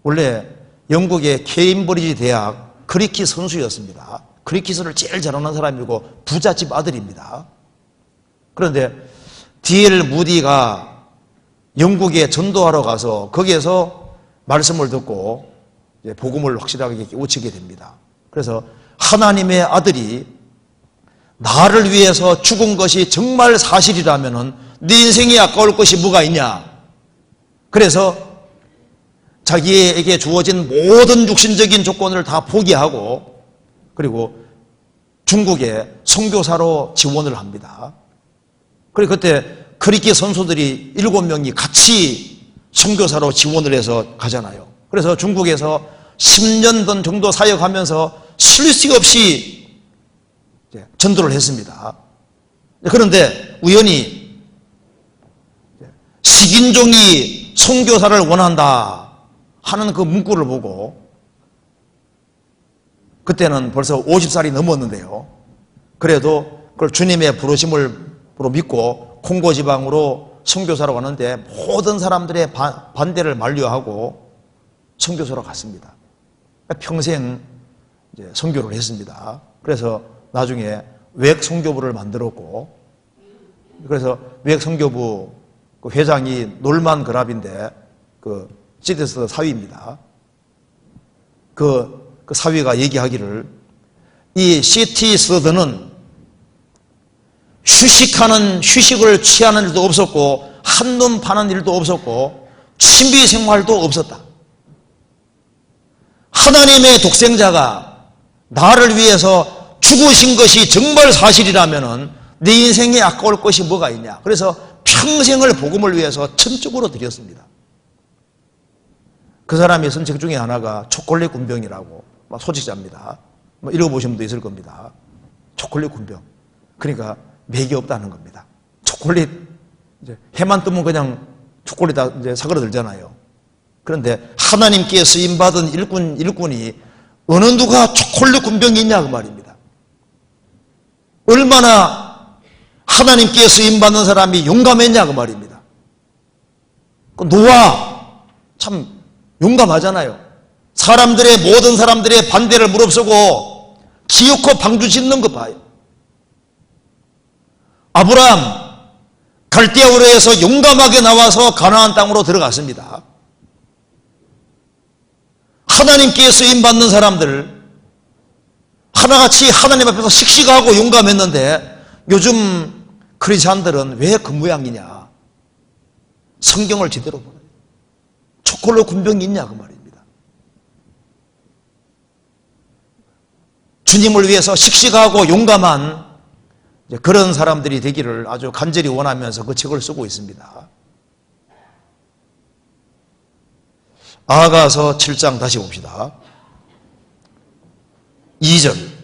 원래 영국의 케임브리지 대학 크리킷 선수였습니다. 크리킷을 제일 잘하는 사람이고 부잣집 아들입니다. 그런데 D.L. 무디가 영국에 전도하러 가서 거기에서 말씀을 듣고 복음을 확실하게 깨우치게 됩니다. 그래서 하나님의 아들이 나를 위해서 죽은 것이 정말 사실이라면 네 인생이 아까울 것이 뭐가 있냐. 그래서 자기에게 주어진 모든 육신적인 조건을 다 포기하고 그리고 중국에 선교사로 지원을 합니다. 그리고 그때 크리켓 선수들이 7명이 같이 선교사로 지원을 해서 가잖아요. 그래서 중국에서 10년 정도 사역하면서 쉴 새 없이 전도를 했습니다. 그런데 우연히 식인종이 선교사를 원한다 하는 그 문구를 보고 그때는 벌써 50살이 넘었는데요. 그래도 그걸 주님의 부르심으로 믿고 콩고 지방으로 선교사로 가는데 모든 사람들의 반대를 만류하고 선교사로 갔습니다. 평생 이제 선교를 했습니다. 그래서 나중에 웩 선교부를 만들었고 그래서 웩 선교부 그 회장이 놀만 그랍인데 그 시티스 사위입니다. 그 사위가 얘기하기를 이 시티스드는 휴식을 취하는 일도 없었고 한눈 파는 일도 없었고 취미 생활도 없었다. 하나님의 독생자가 나를 위해서 죽으신 것이 정말 사실이라면 내 인생에 아까울 것이 뭐가 있냐. 그래서 평생을 복음을 위해서 천적으로 드렸습니다. 그 사람이 쓴 책 중에 하나가 초콜릿 군병이라고, 소직자입니다. 읽어보신 분도 있을 겁니다. 초콜릿 군병. 그러니까 맥이 없다는 겁니다. 초콜릿, 이제 해만 뜨면 그냥 초콜릿 다 이제 사그러들잖아요. 그런데 하나님께 쓰임받은 일꾼이 어느 누가 초콜릿 군병이 있냐 그 말입니다. 얼마나 하나님께 쓰임받는 사람이 용감했냐 그 말입니다. 노아 참 용감하잖아요. 모든 사람들의 반대를 무릅쓰고 기어코 방주 짓는 거 봐요. 아브라함 갈대아 우르에서 용감하게 나와서 가나안 땅으로 들어갔습니다. 하나님께 쓰임받는 사람들 하나같이 하나님 앞에서 씩씩하고 용감했는데 요즘 크리스찬들은 왜 그 모양이냐? 성경을 제대로 보라. 초콜릿 군병이 있냐 그 말입니다. 주님을 위해서 씩씩하고 용감한 그런 사람들이 되기를 아주 간절히 원하면서 그 책을 쓰고 있습니다. 아가서 7장 다시 봅시다. 2절.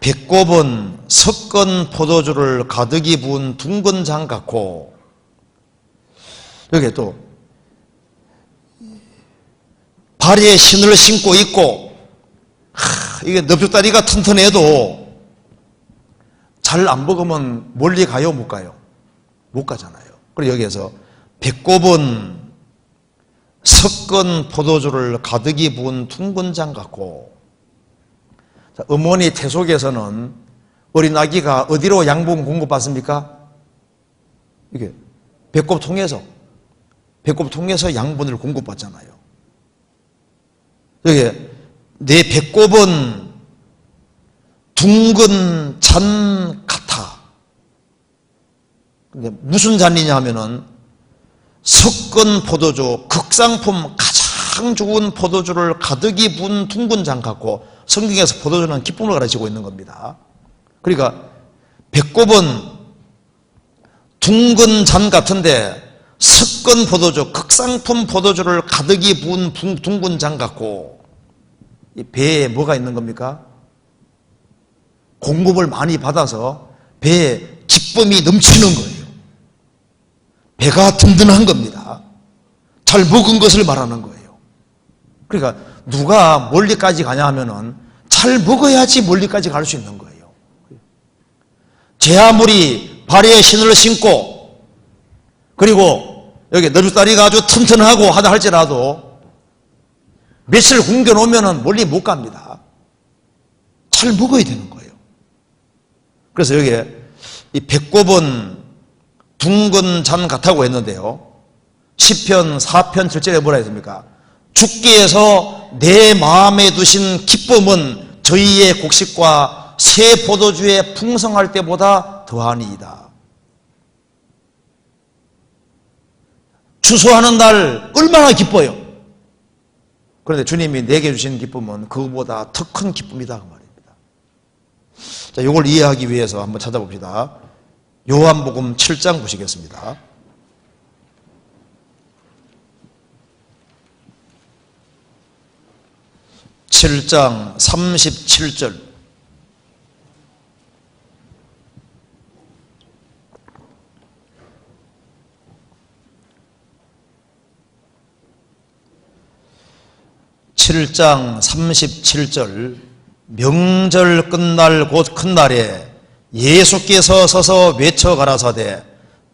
배꼽은 섞은 포도주를 가득히 부은 둥근 장 같고, 여기 또 발에 신을 신고 있고, 이게 넙죽다리가 튼튼해도 잘 안 먹으면 멀리 가요 못 가요? 못 가잖아요. 그리고 여기에서 배꼽은 섞은 포도주를 가득히 부은 둥근 장 같고, 어머니 태 속에서는 어린 아기가 어디로 양분 공급받습니까? 이게 배꼽통에서 양분을 공급받잖아요. 여기 내 배꼽은 둥근 잔 같아. 근데 무슨 잔이냐 하면은 섞은 포도주, 극상품 가장 좋은 포도주를 가득히 부은 둥근 잔 같고, 성경에서 포도주는 기쁨을 가르치고 있는 겁니다. 그러니까 배꼽은 둥근 잔 같은데 섞은 포도주, 극상품 포도주를 가득히 부은 둥근 잔 같고, 이 배에 뭐가 있는 겁니까? 공급을 많이 받아서 배에 기쁨이 넘치는 거예요. 배가 든든한 겁니다. 잘 먹은 것을 말하는 거예요. 그러니까 누가 멀리까지 가냐 하면은 잘 먹어야지 멀리까지 갈 수 있는 거예요. 제 아무리 발에 신을 신고, 그리고 여기 너죽다리가 아주 튼튼하고 하다 할지라도 며칠 굶겨 놓으면은 멀리 못 갑니다. 잘 먹어야 되는 거예요. 그래서 여기에 이 배꼽은 둥근 잔 같다고 했는데요. 시편 4편 7절에 뭐라 했습니까? 주께서 내 마음에 두신 기쁨은 저희의 곡식과 새 포도주에 풍성할 때보다 더하니이다. 추수하는 날 얼마나 기뻐요. 그런데 주님이 내게 주신 기쁨은 그거보다 더 큰 기쁨이다 그 말입니다. 자, 이걸 이해하기 위해서 한번 찾아봅시다. 요한복음 7장 보시겠습니다. 7장 37절. (7장 37절) 명절 끝날 곧 큰 날에 예수께서 서서 외쳐 가라사대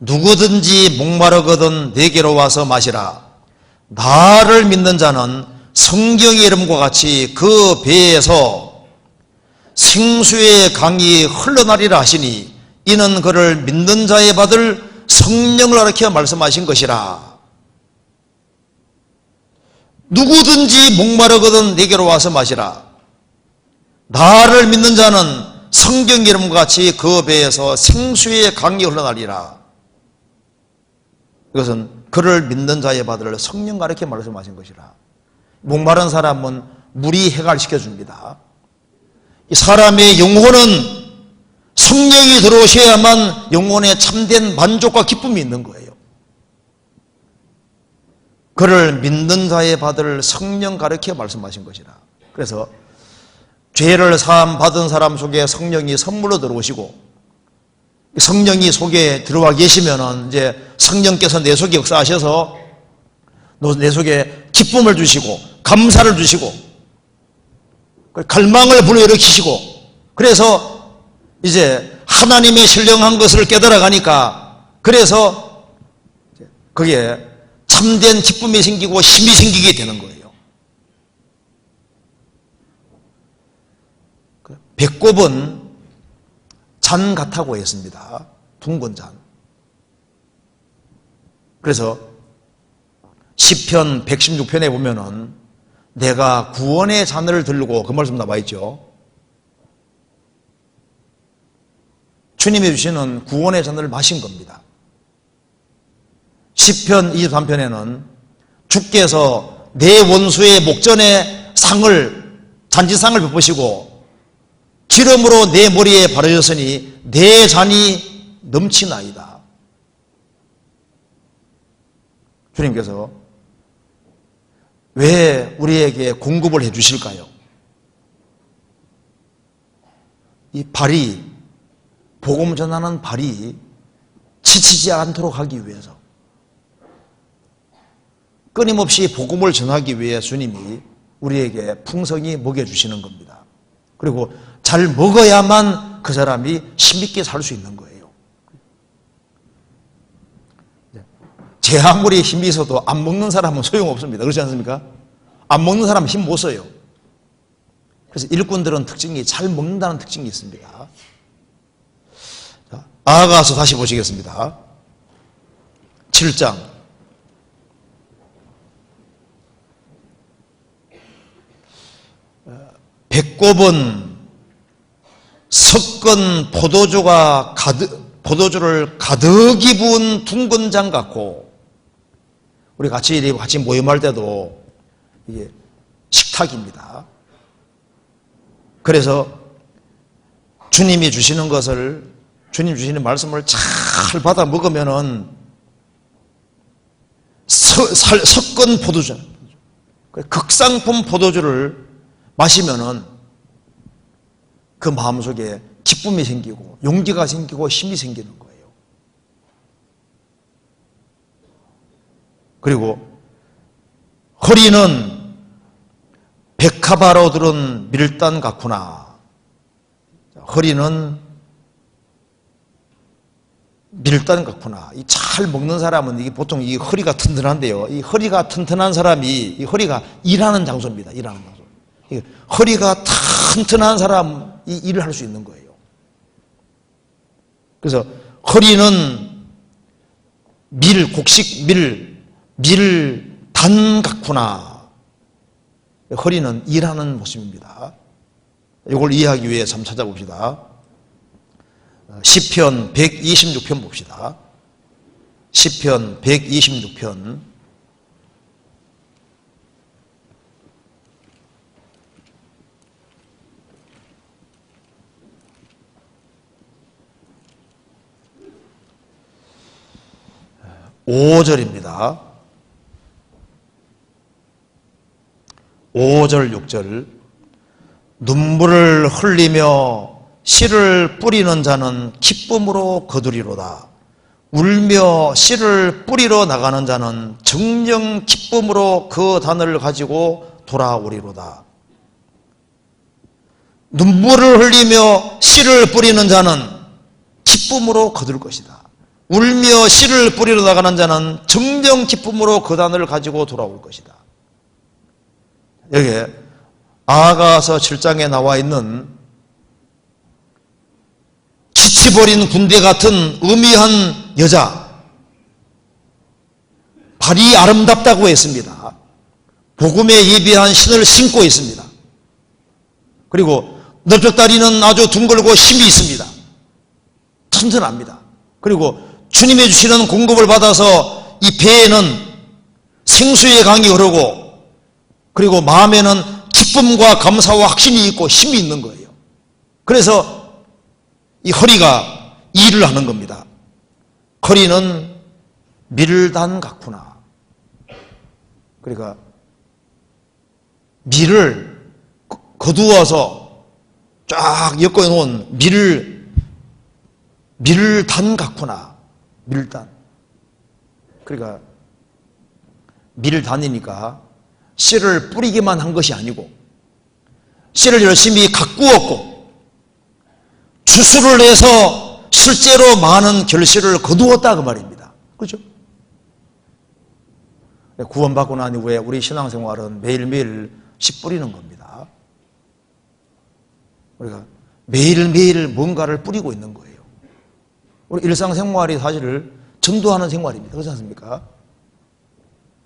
누구든지 목마르거든 내게로 와서 마시라. 나를 믿는 자는 성경의 이름과 같이 그 배에서 생수의 강이 흘러나리라 하시니 이는 그를 믿는 자에 받을 성령을 가리켜 말씀하신 것이라. 누구든지 목마르거든 내게로 와서 마시라. 나를 믿는 자는 성경 이름과 같이 그 배에서 생수의 강이 흘러나리라. 이것은 그를 믿는 자에 받을 성령 가리켜 말씀하신 것이라. 목마른 사람은 물이 해갈시켜 줍니다. 이 사람의 영혼은 성령이 들어오셔야만 영혼에 참된 만족과 기쁨이 있는 거예요. 그를 믿는 자에 받을 성령 가르쳐 말씀하신 것이라. 그래서 죄를 사함 받은 사람 속에 성령이 선물로 들어오시고, 성령이 속에 들어와 계시면은 이제 성령께서 내 속에 역사하셔서 내 속에 기쁨을 주시고 감사를 주시고 갈망을 불러일으키시고, 그래서 이제 하나님의 신령한 것을 깨달아가니까, 그래서 그게 참된 기쁨이 생기고 힘이 생기게 되는 거예요. 배꼽은 잔 같다고 했습니다. 둥근 잔. 그래서 시편 116편에 보면은 내가 구원의 잔을 들고, 그 말씀 나와 있죠. 주님이 주시는 구원의 잔을 마신 겁니다. 시편 23편에는 주께서 내 원수의 목전에 잔치상을 베푸시고 기름으로 내 머리에 바르셨으니 내 잔이 넘치나이다. 주님께서 왜 우리에게 공급을 해 주실까요? 이 발이, 복음 전하는 발이 지치지 않도록 하기 위해서, 끊임없이 복음을 전하기 위해 주님이 우리에게 풍성히 먹여주시는 겁니다. 그리고 잘 먹어야만 그 사람이 힘있게 살 수 있는 거예요. 제 아무리 힘이 있어도 안 먹는 사람은 소용없습니다. 그렇지 않습니까? 안 먹는 사람은 힘 못 써요. 그래서 일꾼들은 특징이 잘 먹는다는 특징이 있습니다. 자, 나아가서 다시 보시겠습니다. 7장. 배꼽은 섞은 포도주를 가득히 부은 둥근 잔 같고, 우리 같이 모임할 때도 이게 식탁입니다. 그래서 주님이 주시는 것을, 주님 주시는 말씀을 잘 받아 먹으면은 섞은 포도주, 극상품 포도주를 마시면은 그 마음속에 기쁨이 생기고 용기가 생기고 힘이 생기는 거예요. 그리고 허리는 백합화로 들은 밀단 같구나. 허리는 밀단 같구나. 이 잘 먹는 사람은 이게 보통 이 허리가 튼튼한데요. 이 허리가 튼튼한 사람이, 이 허리가 일하는 장소입니다. 일하는 장소. 허리가 튼튼한 사람이 일을 할 수 있는 거예요. 그래서 허리는 곡식 밀단 같구나. 허리는 일하는 모습입니다. 이걸 이해하기 위해 한번 찾아봅시다. 시편 126편 봅시다. 시편 126편 5절입니다. 5절 6절. 눈물을 흘리며 씨를 뿌리는 자는 기쁨으로 거두리로다. 울며 씨를 뿌리러 나가는 자는 정령 기쁨으로 그 단을 가지고 돌아오리로다. 눈물을 흘리며 씨를 뿌리는 자는 기쁨으로 거둘 것이다. 울며 씨를 뿌리러 나가는 자는 정령 기쁨으로 그 단을 가지고 돌아올 것이다. 여기에 아가서 7장에 나와 있는 지치버린 군대 같은 음이한 여자, 발이 아름답다고 했습니다. 복음에 예비한 신을 신고 있습니다. 그리고 넓적다리는 아주 둥글고 힘이 있습니다. 튼튼합니다. 그리고 주님이 주시는 공급을 받아서 이 배에는 생수의 강이 흐르고, 그리고 마음에는 기쁨과 감사와 확신이 있고 힘이 있는 거예요. 그래서 이 허리가 일을 하는 겁니다. 허리는 밀단 같구나. 그러니까 밀을 거두어서 쫙 엮어 놓은 밀단 같구나. 밀단. 그러니까 밀단이니까 씨를 뿌리기만 한 것이 아니고 씨를 열심히 가꾸었고 추수를 해서 실제로 많은 결실을 거두었다 그 말입니다. 그렇죠? 구원받고 난 이후에 우리 신앙생활은 매일매일 씨 뿌리는 겁니다. 우리가 매일매일 뭔가를 뿌리고 있는 거예요. 우리 일상생활이 사실 전도하는 생활입니다. 그렇지 않습니까?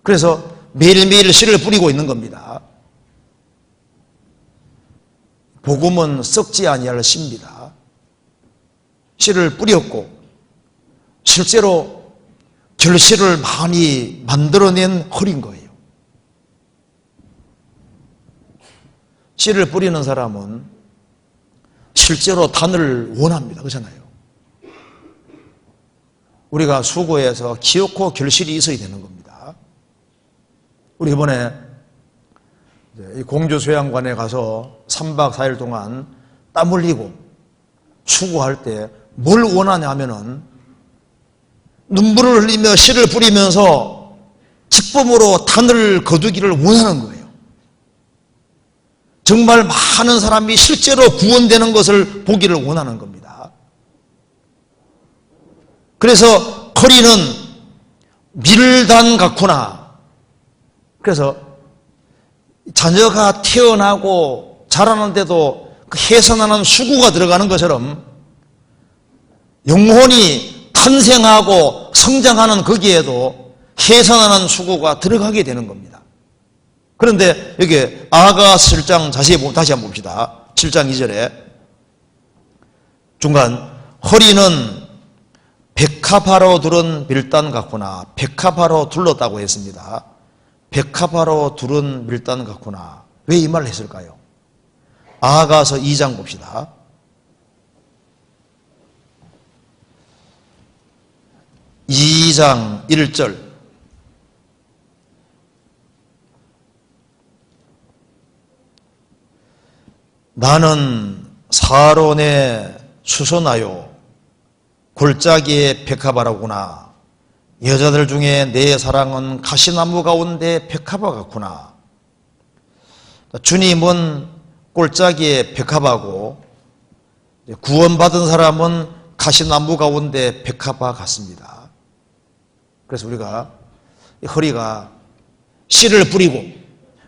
그래서 매일매일 씨를 뿌리고 있는 겁니다. 복음은 썩지 아니할 씨입니다. 씨를 뿌렸고 실제로 결실을 많이 만들어낸 허리인 거예요. 씨를 뿌리는 사람은 실제로 단을 원합니다. 그렇잖아요. 우리가 수고해서 기어코 결실이 있어야 되는 겁니다. 우리 이번에 공주수양관에 가서 3박 4일 동안 땀 흘리고 수고할 때 뭘 원하냐 하면은 눈물을 흘리며 씨를 뿌리면서 기쁨으로 단을 거두기를 원하는 거예요. 정말 많은 사람이 실제로 구원되는 것을 보기를 원하는 겁니다. 그래서 허리는 밀단 같구나. 그래서 자녀가 태어나고 자라는데도 그 해산하는 수고가 들어가는 것처럼 영혼이 탄생하고 성장하는 거기에도 해산하는 수고가 들어가게 되는 겁니다. 그런데 여기 아가서 7장 자세히 다시 한번 봅시다. 7장 2절에 중간 허리는 백합화로 두른 밀단 같구나. 백합화로 둘렀다고 했습니다. 백합화로 두른 밀단 같구나. 왜 이 말을 했을까요? 아가서 2장 봅시다. 2장 1절 나는 사론의 수선하요 골짜기의 백합화라구나. 여자들 중에 내 사랑은 가시나무 가운데 백합화 같구나. 주님은 골짜기의 백합화고 구원받은 사람은 가시나무 가운데 백합화 같습니다. 그래서 우리가 허리가 씨를 뿌리고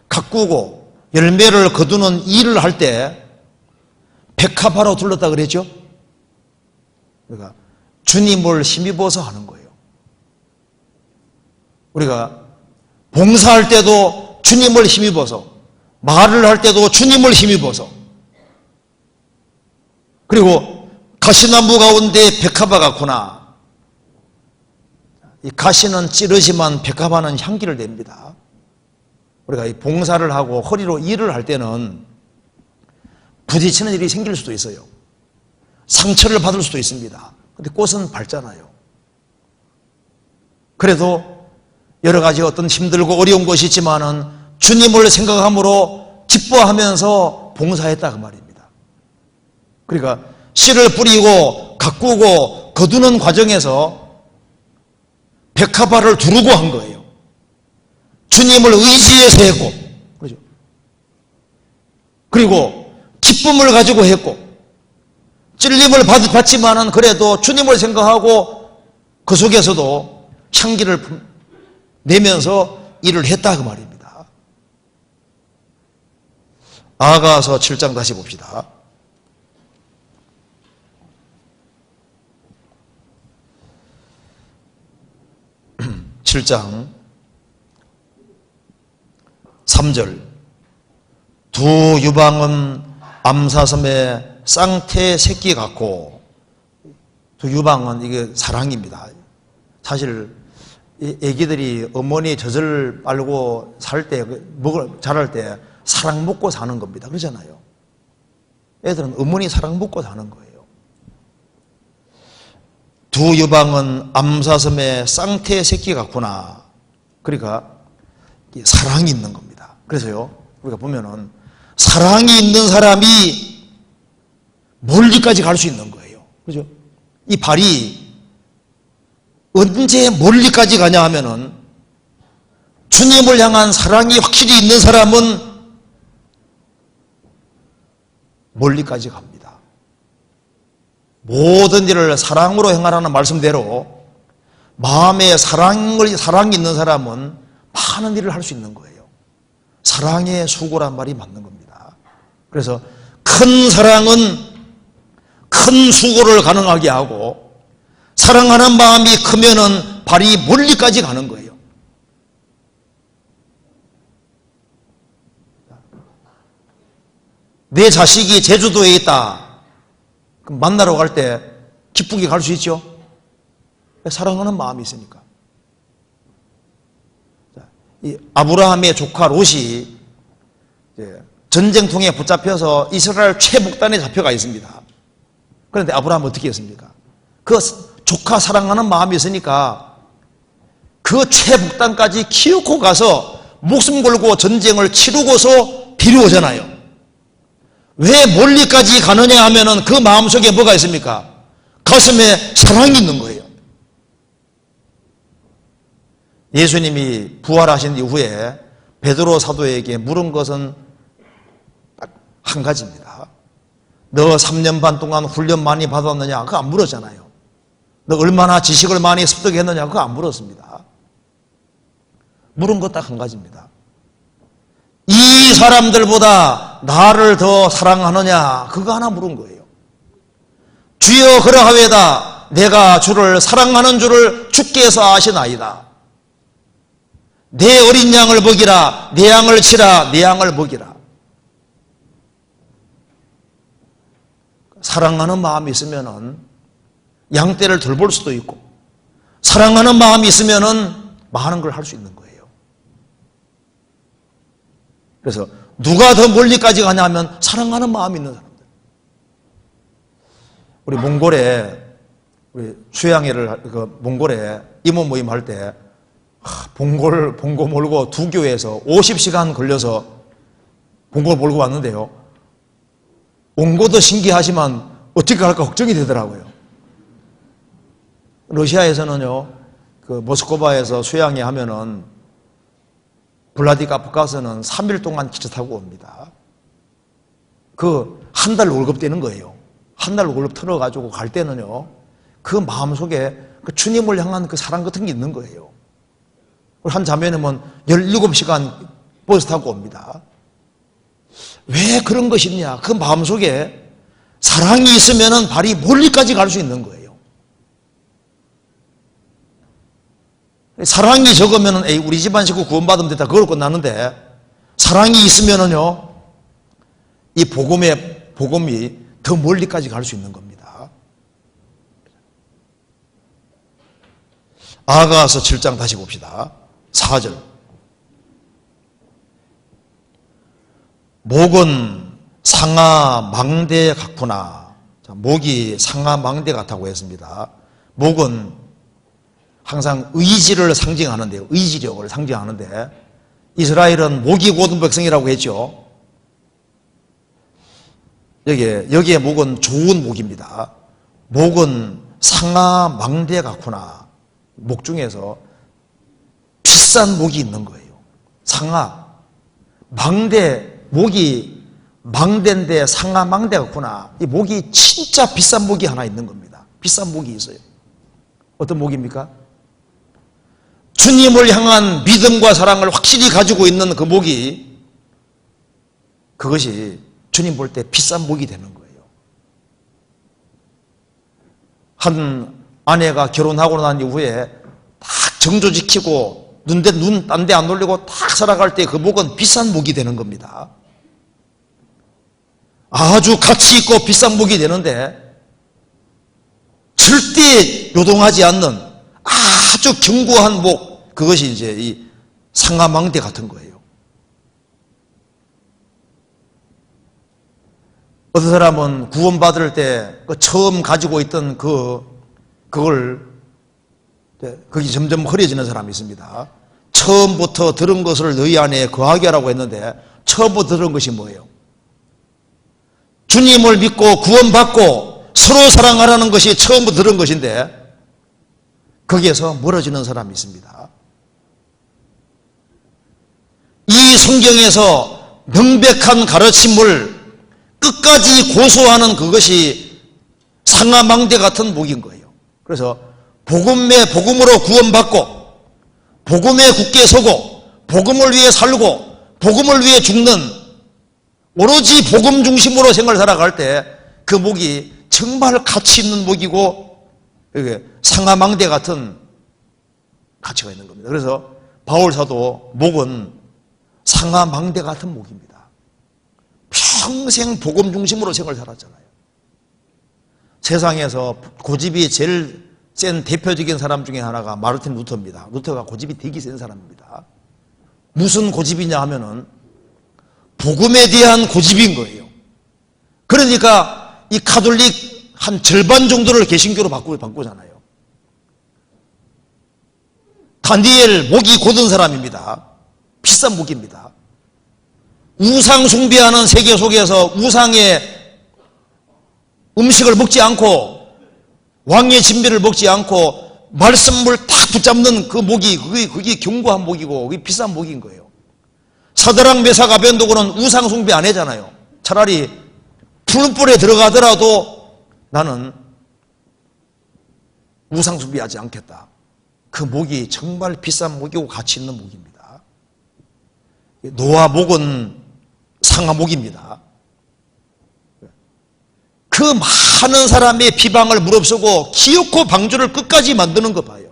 가꾸고 열매를 거두는 일을 할 때 백합화로 둘렀다 그랬죠? 그러니까 주님을 힘입어서 하는 거예요. 우리가 봉사할 때도 주님을 힘입어서, 말을 할 때도 주님을 힘입어서, 그리고 가시나무 가운데 백합화 같구나. 이 가시는 찌르지만 백합화는 향기를 냅니다. 우리가 이 봉사를 하고 허리로 일을 할 때는 부딪히는 일이 생길 수도 있어요. 상처를 받을 수도 있습니다. 근데 꽃은 밝잖아요. 그래도 여러 가지 어떤 힘들고 어려운 것이 있지만은 주님을 생각함으로 기뻐하면서 봉사했다 그 말입니다. 그러니까 씨를 뿌리고 가꾸고 거두는 과정에서 백합화를 두르고 한 거예요. 주님을 의지해서 했고, 그렇죠? 그리고 기쁨을 가지고 했고, 찔림을 받지만은 그래도 주님을 생각하고 그 속에서도 향기를 내면서 일을 했다 그 말입니다. 아가서 7장 다시 봅시다. 7장 3절 두 유방은 암사섬의 쌍태 새끼 같고, 두 유방은 이게 사랑입니다. 사실 애기들이 어머니 젖을 빨고 살 때, 자랄 때 사랑 먹고 사는 겁니다. 그러잖아요. 애들은 어머니 사랑 먹고 사는 거예요. 두 유방은 암사섬의 쌍태 새끼 같구나. 그러니까 사랑이 있는 겁니다. 그래서요, 우리가 보면은 사랑이 있는 사람이 멀리까지 갈 수 있는 거예요. 그죠? 이 발이 언제 멀리까지 가냐 하면은 주님을 향한 사랑이 확실히 있는 사람은 멀리까지 갑니다. 모든 일을 사랑으로 행하라는 말씀대로 마음에 사랑이 있는 사람은 많은 일을 할 수 있는 거예요. 사랑의 수고란 말이 맞는 겁니다. 그래서 큰 사랑은 큰 수고를 가능하게 하고 사랑하는 마음이 크면은 발이 멀리까지 가는 거예요. 내 자식이 제주도에 있다. 그럼 만나러 갈 때 기쁘게 갈 수 있죠? 사랑하는 마음이 있으니까. 이 아브라함의 조카 롯이 전쟁통에 붙잡혀서 이스라엘 최북단에 잡혀가 있습니다. 그런데 아브라함은 어떻게 했습니까? 그 조카 사랑하는 마음이 있으니까 그 최북단까지 키우고 가서 목숨 걸고 전쟁을 치르고서 데려오잖아요. 왜 멀리까지 가느냐 하면은 그 마음속에 뭐가 있습니까? 가슴에 사랑이 있는 거예요. 예수님이 부활하신 이후에 베드로 사도에게 물은 것은 딱 한 가지입니다. 너 3년 반 동안 훈련 많이 받았느냐? 그거 안 물었잖아요. 너 얼마나 지식을 많이 습득했느냐? 그거 안 물었습니다. 물은 것 딱 한 가지입니다. 이 사람들보다 나를 더 사랑하느냐? 그거 하나 물은 거예요. 주여 그러하외다. 내가 주를 사랑하는 줄을 주께서 아시나이다. 내 어린 양을 먹이라. 내 양을 치라. 내 양을 먹이라. 사랑하는 마음이 있으면은 양떼를 덜 볼 수도 있고 사랑하는 마음이 있으면은 많은 걸 할 수 있는 거예요. 그래서 누가 더 멀리까지 가냐면 사랑하는 마음이 있는 사람들. 우리 몽골에 우리 수양회를 몽골에 이모 모임 할 때 봉고 몰고 두 교회에서 50시간 걸려서 봉고를 몰고 왔는데요. 온 것도 신기하지만 어떻게 할까 걱정이 되더라고요. 러시아에서는요, 그 모스크바에서 수양회 하면은 블라디카프카스는 3일 동안 기차 타고 옵니다. 그 한 달 월급 되는 거예요. 한 달 월급 털어가지고 갈 때는요, 그 마음속에 그 주님을 향한 그 사랑 같은 게 있는 거예요. 한 자매는 17시간 버스 타고 옵니다. 왜 그런 것이 있냐? 그 마음속에 사랑이 있으면 발이 멀리까지 갈 수 있는 거예요. 사랑이 적으면 우리 집안 식구 구원받으면 됐다. 그걸로 끝나는데 사랑이 있으면은요, 이 복음이 더 멀리까지 갈 수 있는 겁니다. 아가서 7장 다시 봅시다. 4절. 목은 상아 망대 같구나. 목이 상아 망대 같다고 했습니다. 목은 항상 의지를 상징하는데요. 의지력을 상징하는데 이스라엘은 목이 고든 백성이라고 했죠. 여기에 목은 좋은 목입니다. 목은 상아 망대 같구나. 목 중에서 비싼 목이 있는 거예요. 상아, 망대, 목이 망대인데 상아 망대 같구나. 이 목이 진짜 비싼 목이 하나 있는 겁니다. 비싼 목이 있어요. 어떤 목입니까? 주님을 향한 믿음과 사랑을 확실히 가지고 있는 그 목이, 그것이 주님 볼 때 비싼 목이 되는 거예요. 한 아내가 결혼하고 난 이후에 딱 정조 지키고 눈 딴 데 안 돌리고 딱 살아갈 때 그 목은 비싼 목이 되는 겁니다. 아주 가치 있고 비싼 목이 되는데 절대 요동하지 않는 아주 견고한 목, 그것이 이제 이 상하망대 같은 거예요. 어떤 사람은 구원받을 때 처음 가지고 있던 그걸, 그게 점점 흐려지는 사람이 있습니다. 처음부터 들은 것을 너희 안에 거하게 하라고 했는데 처음부터 들은 것이 뭐예요? 주님을 믿고 구원받고 서로 사랑하라는 것이 처음부터 들은 것인데 거기에서 멀어지는 사람이 있습니다. 이 성경에서 명백한 가르침을 끝까지 고수하는 그것이 상하망대 같은 목인 거예요. 그래서 복음으로 구원받고 복음에 굳게 서고 복음을 위해 살고 복음을 위해 죽는 오로지 복음 중심으로 생활을 살아갈 때 그 목이 정말 가치 있는 목이고 상하망대 같은 가치가 있는 겁니다. 그래서 바울 사도 목은 상하망대 같은 목입니다. 평생 복음 중심으로 생활을 살았잖아요. 세상에서 고집이 제일 센 대표적인 사람 중에 하나가 마르틴 루터입니다. 루터가 고집이 되게 센 사람입니다. 무슨 고집이냐 하면은 복음에 대한 고집인 거예요. 그러니까 이 가톨릭 한 절반 정도를 개신교로 바꾸잖아요. 다니엘 목이 곧은 사람입니다. 비싼 목입니다. 우상 숭배하는 세계 속에서 우상의 음식을 먹지 않고 왕의 진미를 먹지 않고 말씀을 딱 붙잡는 그 목이 그게 견고한 목이고 그게 비싼 목인 거예요. 사드락 메삭 아벤노고는 우상 숭배 안 하잖아요. 차라리 풀불에 들어가더라도 나는 우상 숭배하지 않겠다. 그 목이 정말 비싼 목이고 가치 있는 목입니다. 노아 목은 상하 목입니다. 그 많은 사람의 비방을 무릅쓰고 기어코 방주를 끝까지 만드는 거 봐요.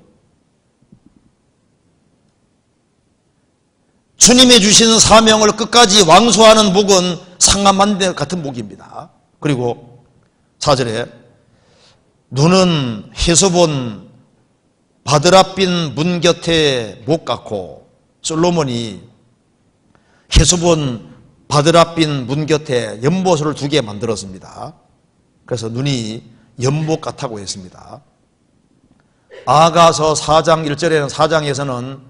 주님이 주시는 사명을 끝까지 완수하는 목은 상하만대 같은 목입니다. 그리고 4절에 눈은 헤서본 바드랍빈 문 곁에 못 같고 솔로몬이 헤서본 바드랍빈 문 곁에 연못을 2개 만들었습니다. 그래서 눈이 연못 같다고 했습니다. 아가서 4장 1절에는 4장에서는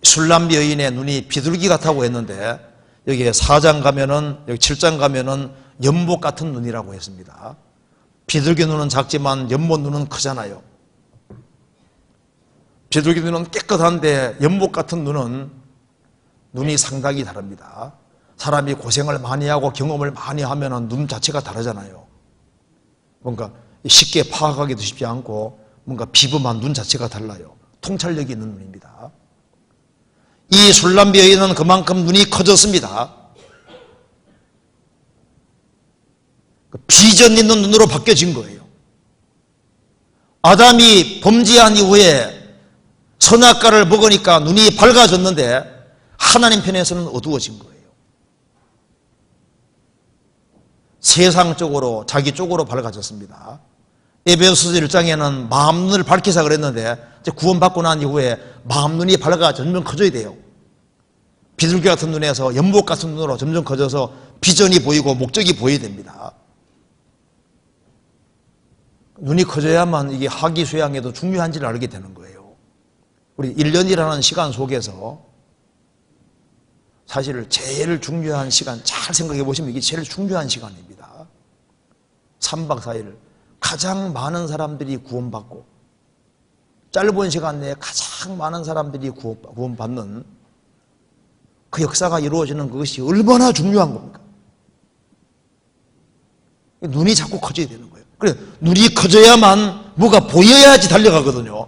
술람비 여인의 눈이 비둘기 같다고 했는데 여기에 4장 가면은 여기 7장 가면은 연못 같은 눈이라고 했습니다. 비둘기 눈은 작지만 연못 눈은 크잖아요. 비둘기 눈은 깨끗한데 연못 같은 눈이 상당히 다릅니다. 사람이 고생을 많이 하고 경험을 많이 하면은 눈 자체가 다르잖아요. 뭔가 쉽게 파악하기도 쉽지 않고 뭔가 비범한 눈 자체가 달라요. 통찰력이 있는 눈입니다. 이 술람비 여인은 그만큼 눈이 커졌습니다. 비전 있는 눈으로 바뀌어진 거예요. 아담이 범죄한 이후에 선악과를 먹으니까 눈이 밝아졌는데 하나님 편에서는 어두워진 거예요. 세상 쪽으로 자기 쪽으로 밝아졌습니다. 에베소서 1장에는 마음 눈을 밝히자 그랬는데 이제 구원받고 난 이후에 마음 눈이 밝아 점점 커져야 돼요. 비둘기 같은 눈에서 연못 같은 눈으로 점점 커져서 비전이 보이고 목적이 보여야 됩니다. 눈이 커져야만 이게 학위 수양에도 중요한지를 알게 되는 거예요. 우리 1년이라는 시간 속에서 사실 제일 중요한 시간, 잘 생각해 보시면 이게 제일 중요한 시간입니다. 3박 4일 가장 많은 사람들이 구원받고 짧은 시간 내에 가장 많은 사람들이 구원받는 그 역사가 이루어지는 그것이 얼마나 중요한 겁니까? 눈이 자꾸 커져야 되는 거예요. 그래, 눈이 커져야만 뭐가 보여야지 달려가거든요.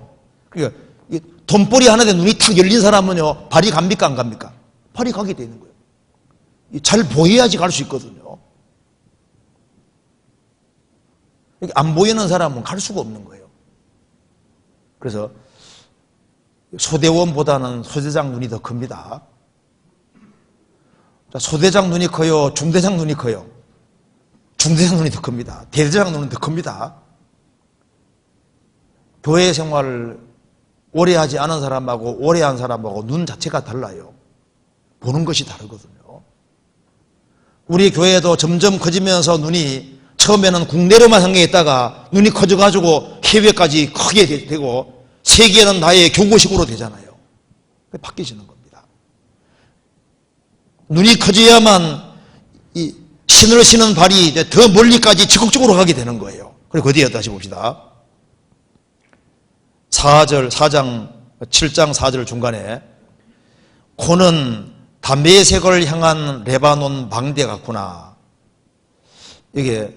그러니까 돈벌이 하는데 눈이 탁 열린 사람은요, 발이 갑니까 안 갑니까? 발이 가게 되는 거예요. 잘 보여야지 갈 수 있거든요. 안 보이는 사람은 갈 수가 없는 거예요. 그래서 소대원보다는 소대장 눈이 더 큽니다. 소대장 눈이 커요? 중대장 눈이 커요? 중대장 눈이 더 큽니다. 대대장 눈은 더 큽니다. 교회 생활을 오래 하지 않은 사람하고 오래 한 사람하고 눈 자체가 달라요. 보는 것이 다르거든요. 우리 교회도 점점 커지면서 눈이 처음에는 국내로만 상경했다가 눈이 커져가지고 해외까지 크게 되고 세계는 나의 교구식으로 되잖아요. 바뀌시는 겁니다. 눈이 커져야만 이 신을 신은 발이 이제 더 멀리까지 적극적으로 가게 되는 거예요. 그리고 어디에 다시 봅시다. 7장 4절 중간에 고는 담메색을 향한 레바논 망대 같구나. 이게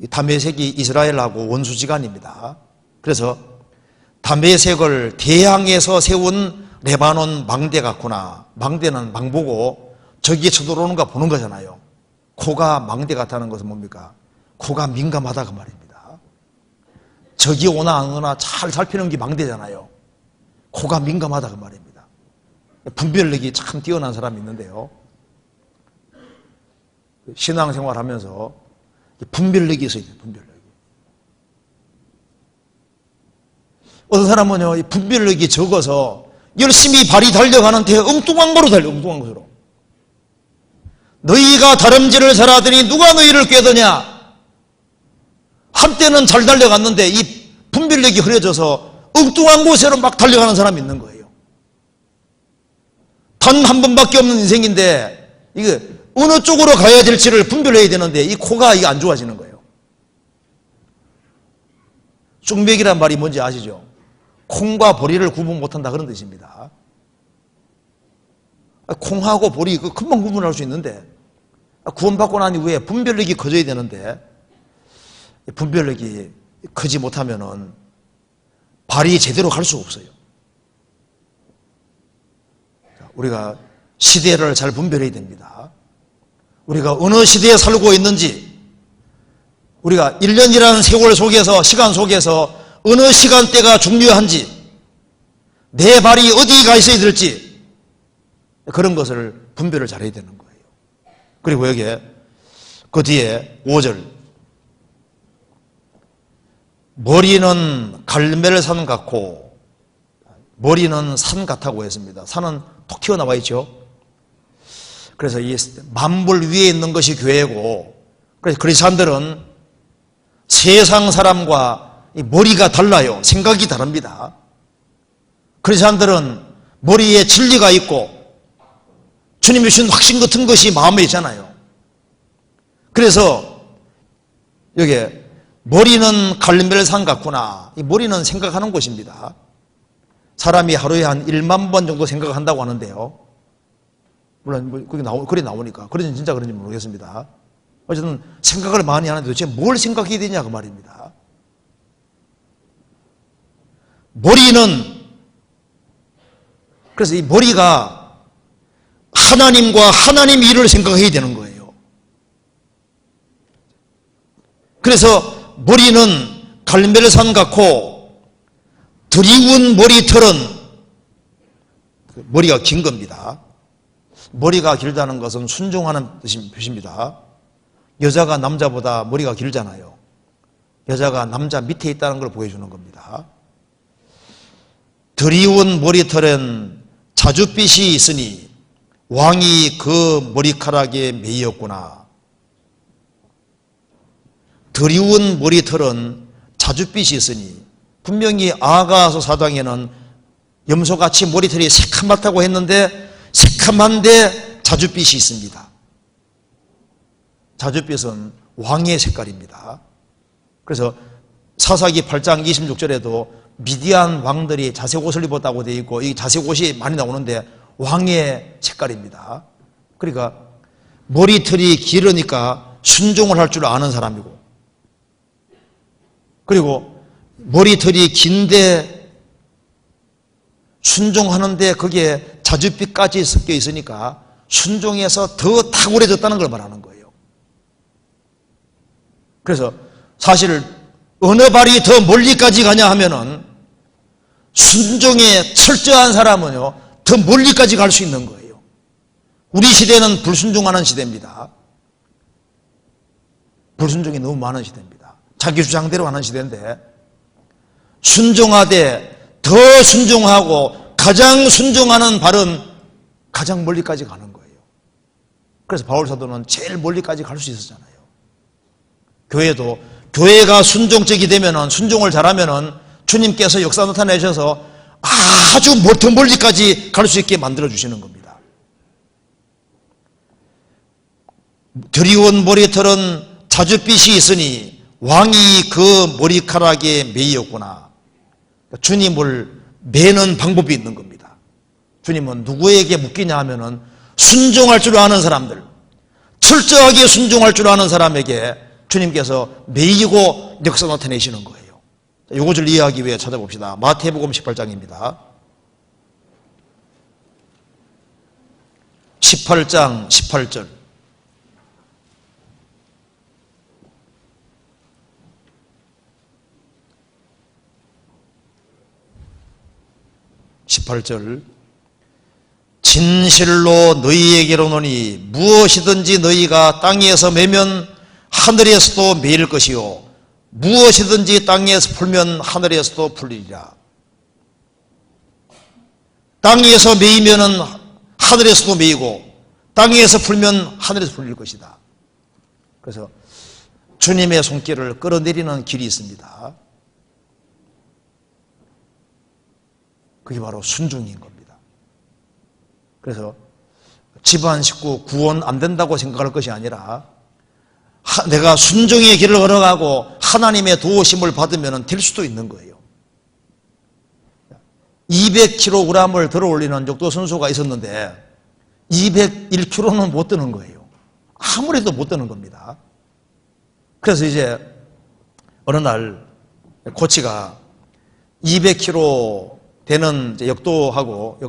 담메색이 이스라엘하고 원수지간입니다. 그래서 담메색을 대항해서 세운 레바논 망대 같구나. 망대는 망보고 저기에 쳐들어오는가 보는 거잖아요. 코가 망대 같다는 것은 뭡니까? 코가 민감하다 그 말입니다. 적이 오나 안 오나 잘 살피는 게 망대잖아요. 코가 민감하다 그 말입니다. 분별력이 참 뛰어난 사람이 있는데요. 신앙생활 하면서 분별력이 있어야 돼요. 분별력이. 어떤 사람은요, 이 분별력이 적어서 열심히 발이 달려가는데 엉뚱한 거로 달려, 엉뚱한 것으로. 너희가 다름질을 잘하더니 누가 너희를 꾀더냐? 한때는 잘 달려갔는데 이 분별력이 흐려져서 엉뚱한 곳으로 막 달려가는 사람이 있는 거예요. 단 한 번밖에 없는 인생인데 이게 어느 쪽으로 가야 될지를 분별해야 되는데 이 코가 이게 안 좋아지는 거예요. 쑥맥이란 말이 뭔지 아시죠? 콩과 보리를 구분 못한다 그런 뜻입니다. 콩하고 보리 금방 구분할 수 있는데 구원받고 난 이후에 분별력이 커져야 되는데 분별력이 크지 못하면은 발이 제대로 갈 수 없어요. 우리가 시대를 잘 분별해야 됩니다. 우리가 어느 시대에 살고 있는지, 우리가 1년이라는 세월 속에서, 시간 속에서 어느 시간대가 중요한지, 내 발이 어디 가 있어야 될지, 그런 것을 분별을 잘해야 되는 거예요. 그리고 여기에 그 뒤에 5절, 머리는 갈멜산 같고 머리는 산 같다고 했습니다. 산은 톡 튀어나와 있죠. 그래서 이 만물 위에 있는 것이 교회고, 그래서 크리스찬들은 세상 사람과 머리가 달라요. 생각이 다릅니다. 크리스찬들은 머리에 진리가 있고 주님이 주신 확신 같은 것이 마음에 있잖아요. 그래서 여기에 머리는 갈멜산 같구나. 이 머리는 생각하는 곳입니다. 사람이 하루에 한 1만 번 정도 생각한다고 하는데요. 물론 그게 나오니까 그런지 진짜 그런지 모르겠습니다. 어쨌든 생각을 많이 하는데 도대체 뭘 생각해야 되냐 그 말입니다. 머리는, 그래서 이 머리가 하나님과 하나님 일을 생각해야 되는 거예요. 그래서 머리는 갈멜산 같고 드리운 머리털은, 머리가 긴 겁니다. 머리가 길다는 것은 순종하는 뜻입니다. 여자가 남자보다 머리가 길잖아요. 여자가 남자 밑에 있다는 걸 보여주는 겁니다. 드리운 머리털엔 자줏빛이 있으니 왕이 그 머리카락에 매이었구나. 드리운 머리털은 자줏빛이 있으니, 분명히 아가서 사당에는 염소같이 머리털이 새카맣다고 했는데 새카만데 자줏빛이 있습니다. 자줏빛은 왕의 색깔입니다. 그래서 사사기 8장 26절에도 미디안 왕들이 자색 옷을 입었다고 되어 있고, 이 자색 옷이 많이 나오는데 왕의 색깔입니다. 그러니까 머리털이 길으니까 순종을 할 줄 아는 사람이고, 그리고 머리털이 긴데 순종하는데 거기에 자줏빛까지 섞여 있으니까 순종해서 더 탁월해졌다는 걸 말하는 거예요. 그래서 사실 어느 발이 더 멀리까지 가냐 하면은 순종에 철저한 사람은요 더 멀리까지 갈 수 있는 거예요. 우리 시대는 불순종하는 시대입니다. 불순종이 너무 많은 시대입니다. 자기 주장대로 하는 시대인데, 순종하되 더 순종하고 가장 순종하는 발은 가장 멀리까지 가는 거예요. 그래서 바울 사도는 제일 멀리까지 갈 수 있었잖아요. 교회도 교회가 순종적이 되면은, 순종을 잘하면은 주님께서 역사 나타내셔서 아주 더 멀리까지 갈 수 있게 만들어 주시는 겁니다. 드리운 머리털은 자줏빛이 있으니 왕이 그 머리카락에 매이었구나. 주님을 매는 방법이 있는 겁니다. 주님은 누구에게 묶이냐 하면은 순종할 줄 아는 사람들, 철저하게 순종할 줄 아는 사람에게 주님께서 매이고 역사 나타내시는 거예요. 이것을 이해하기 위해 찾아봅시다. 마태복음 18장입니다. 18장 18절. 18절. 진실로 너희에게로 노니 무엇이든지 너희가 땅에서 매면 하늘에서도 매일 것이요 무엇이든지 땅에서 풀면 하늘에서도 풀리리라. 땅에서 매이면은 하늘에서도 매이고 땅에서 풀면 하늘에서 풀릴 것이다. 그래서 주님의 손길을 끌어내리는 길이 있습니다. 그게 바로 순종인 겁니다. 그래서 집안 식구 구원 안 된다고 생각할 것이 아니라 내가 순종의 길을 걸어가고 하나님의 도우심을 받으면 될 수도 있는 거예요. 200kg을 들어 올리는 역도 선수가 있었는데 201kg는 못 드는 거예요. 아무래도 못 드는 겁니다. 그래서 이제 어느 날 코치가 200kg 되는 역도하고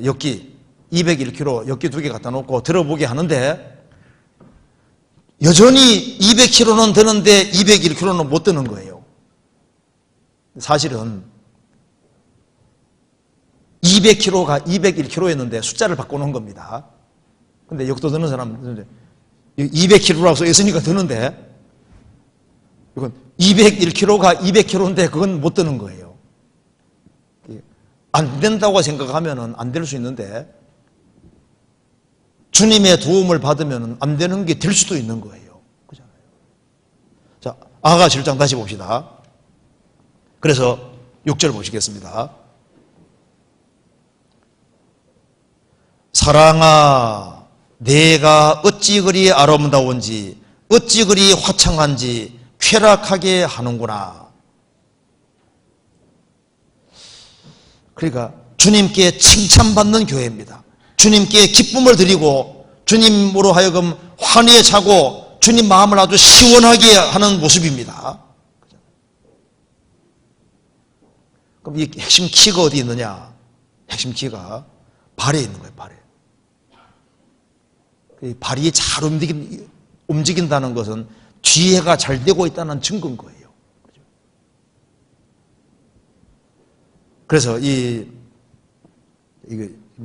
역기 201kg 역기 2개 갖다 놓고 들어보게 하는데 여전히 200kg는 드는데 201kg는 못 드는 거예요. 사실은 200kg가 201kg였는데 숫자를 바꿔놓은 겁니다. 근데 역도 드는 사람은 200kg라고 써 있으니까 드는데 이건 201kg가 200kg인데 그건 못 드는 거예요. 안 된다고 생각하면 안 될 수 있는데 주님의 도움을 받으면 안 되는 게 될 수도 있는 거예요. 그렇잖아요. 자, 아가 7장 다시 봅시다. 그래서 6절 보시겠습니다. 사랑아, 내가 어찌 그리 아름다운지 어찌 그리 화창한지 쾌락하게 하는구나. 그러니까 주님께 칭찬받는 교회입니다. 주님께 기쁨을 드리고 주님으로 하여금 환희에 차고 주님 마음을 아주 시원하게 하는 모습입니다. 그럼 이 핵심 키가 어디 있느냐? 핵심 키가 발에 있는 거예요. 발에. 발이 잘 움직인다는 것은 지혜가 잘 되고 있다는 증거인 거예요. 그래서 이거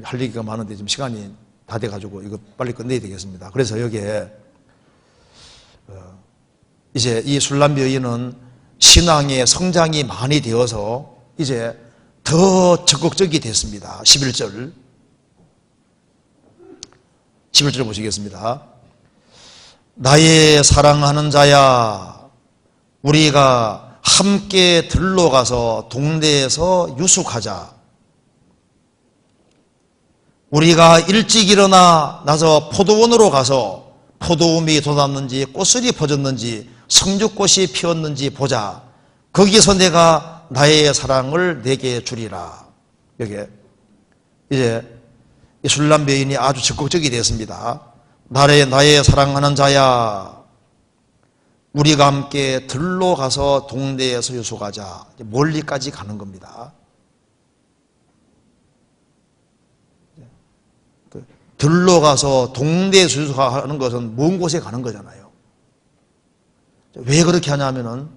할 얘기가 많은데 지금 시간이 다 돼가지고 이거 빨리 끝내야 되겠습니다. 그래서 여기에 이제 이 술람비 여인은 신앙의 성장이 많이 되어서 이제 더 적극적이 됐습니다. 11절 보시겠습니다. 나의 사랑하는 자야, 우리가 함께 들러 가서 동네에서 유숙하자. 우리가 일찍 일어나 나서 포도원으로 가서 포도움이 돋았는지 꽃술이 퍼졌는지 성죽꽃이 피었는지 보자. 거기서 내가 나의 사랑을 내게 주리라. 여기에 이제 이 술람 여인이 아주 적극적이 됐습니다. 나의 사랑하는 자야, 우리가 함께 들러 가서 동네에서 유숙하자. 멀리까지 가는 겁니다. 들러 가서 동네에서 유숙하는 것은 먼 곳에 가는 거잖아요. 왜 그렇게 하냐면은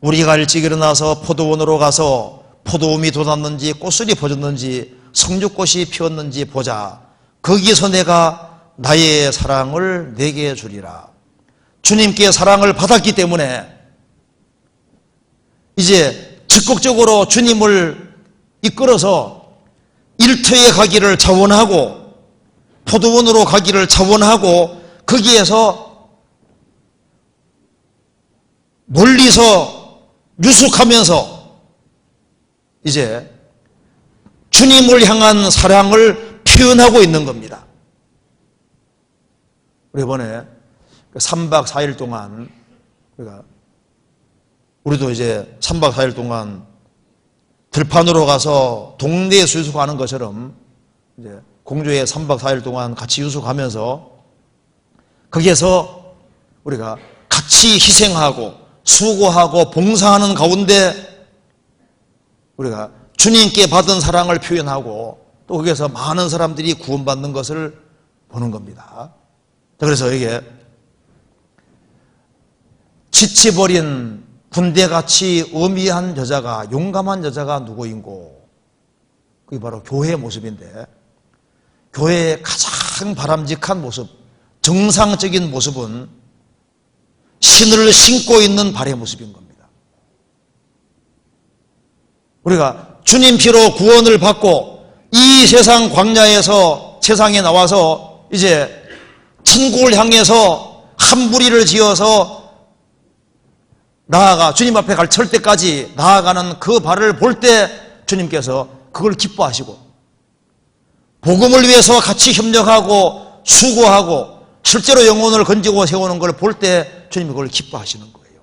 우리가 일찍 일어나서 포도원으로 가서 포도움이 돋았는지 꽃술이 퍼졌는지 성죽꽃이 피었는지 보자. 거기서 내가 나의 사랑을 내게 주리라. 주님께 사랑을 받았기 때문에 이제 적극적으로 주님을 이끌어서 일터에 가기를 자원하고 포도원으로 가기를 자원하고 거기에서 멀리서 유숙하면서 이제 주님을 향한 사랑을 표현하고 있는 겁니다. 우리 이번에 3박 4일 동안 우리도 이제 3박 4일 동안 들판으로 가서 동네 수육하는 것처럼 이제 공주에 3박 4일 동안 같이 유숙하면서 거기에서 우리가 같이 희생하고 수고하고 봉사하는 가운데 우리가 주님께 받은 사랑을 표현하고 또 거기에서 많은 사람들이 구원받는 것을 보는 겁니다. 그래서 이게 지쳐버린 군대같이 어미한 여자가, 용감한 여자가 누구인고? 그게 바로 교회의 모습인데, 교회의 가장 바람직한 모습, 정상적인 모습은 신을 신고 있는 발의 모습인 겁니다. 우리가 주님 피로 구원을 받고 이 세상 광야에서 세상에 나와서 이제 천국을 향해서 한 무리를 지어서 나아가 주님 앞에 갈 철때까지 나아가는 그 발을 볼 때 주님께서 그걸 기뻐하시고 복음을 위해서 같이 협력하고 수고하고 실제로 영혼을 건지고 세우는 걸 볼 때 주님이 그걸 기뻐하시는 거예요.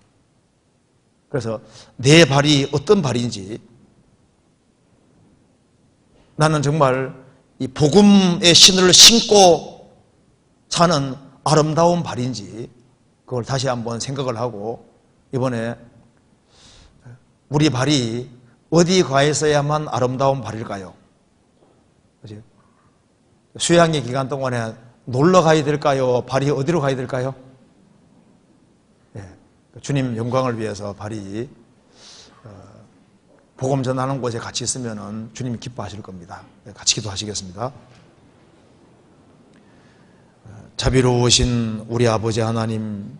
그래서 내 발이 어떤 발인지, 나는 정말 이 복음의 신을 신고 사는 아름다운 발인지 그걸 다시 한번 생각을 하고, 이번에 우리 발이 어디 가 있어야만 아름다운 발일까요? 그치? 수양의 기간 동안에 놀러 가야 될까요? 발이 어디로 가야 될까요? 네. 주님 영광을 위해서 발이 복음 전하는 곳에 같이 있으면 주님이 기뻐하실 겁니다. 네, 같이 기도하시겠습니다. 자비로우신 우리 아버지 하나님,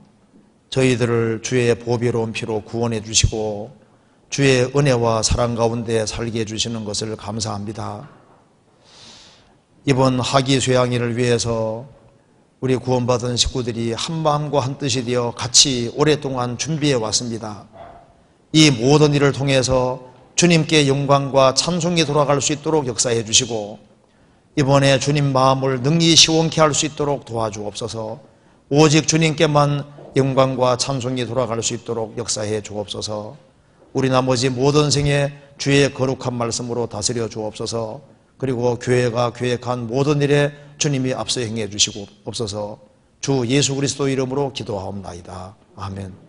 저희들을 주의 보배로운 피로 구원해 주시고 주의 은혜와 사랑 가운데 살게 해주시는 것을 감사합니다. 이번 하기 쇠양일을 위해서 우리 구원받은 식구들이 한 마음과 한 뜻이 되어 같이 오랫동안 준비해 왔습니다. 이 모든 일을 통해서 주님께 영광과 찬송이 돌아갈 수 있도록 역사해 주시고 이번에 주님 마음을 능히 시원케 할 수 있도록 도와주옵소서. 오직 주님께만 영광과 찬송이 돌아갈 수 있도록 역사해 주옵소서. 우리 나머지 모든 생에 주의 거룩한 말씀으로 다스려 주옵소서. 그리고 교회가 계획한 모든 일에 주님이 앞서 행해 주시고 없어서 주 예수 그리스도 이름으로 기도하옵나이다. 아멘.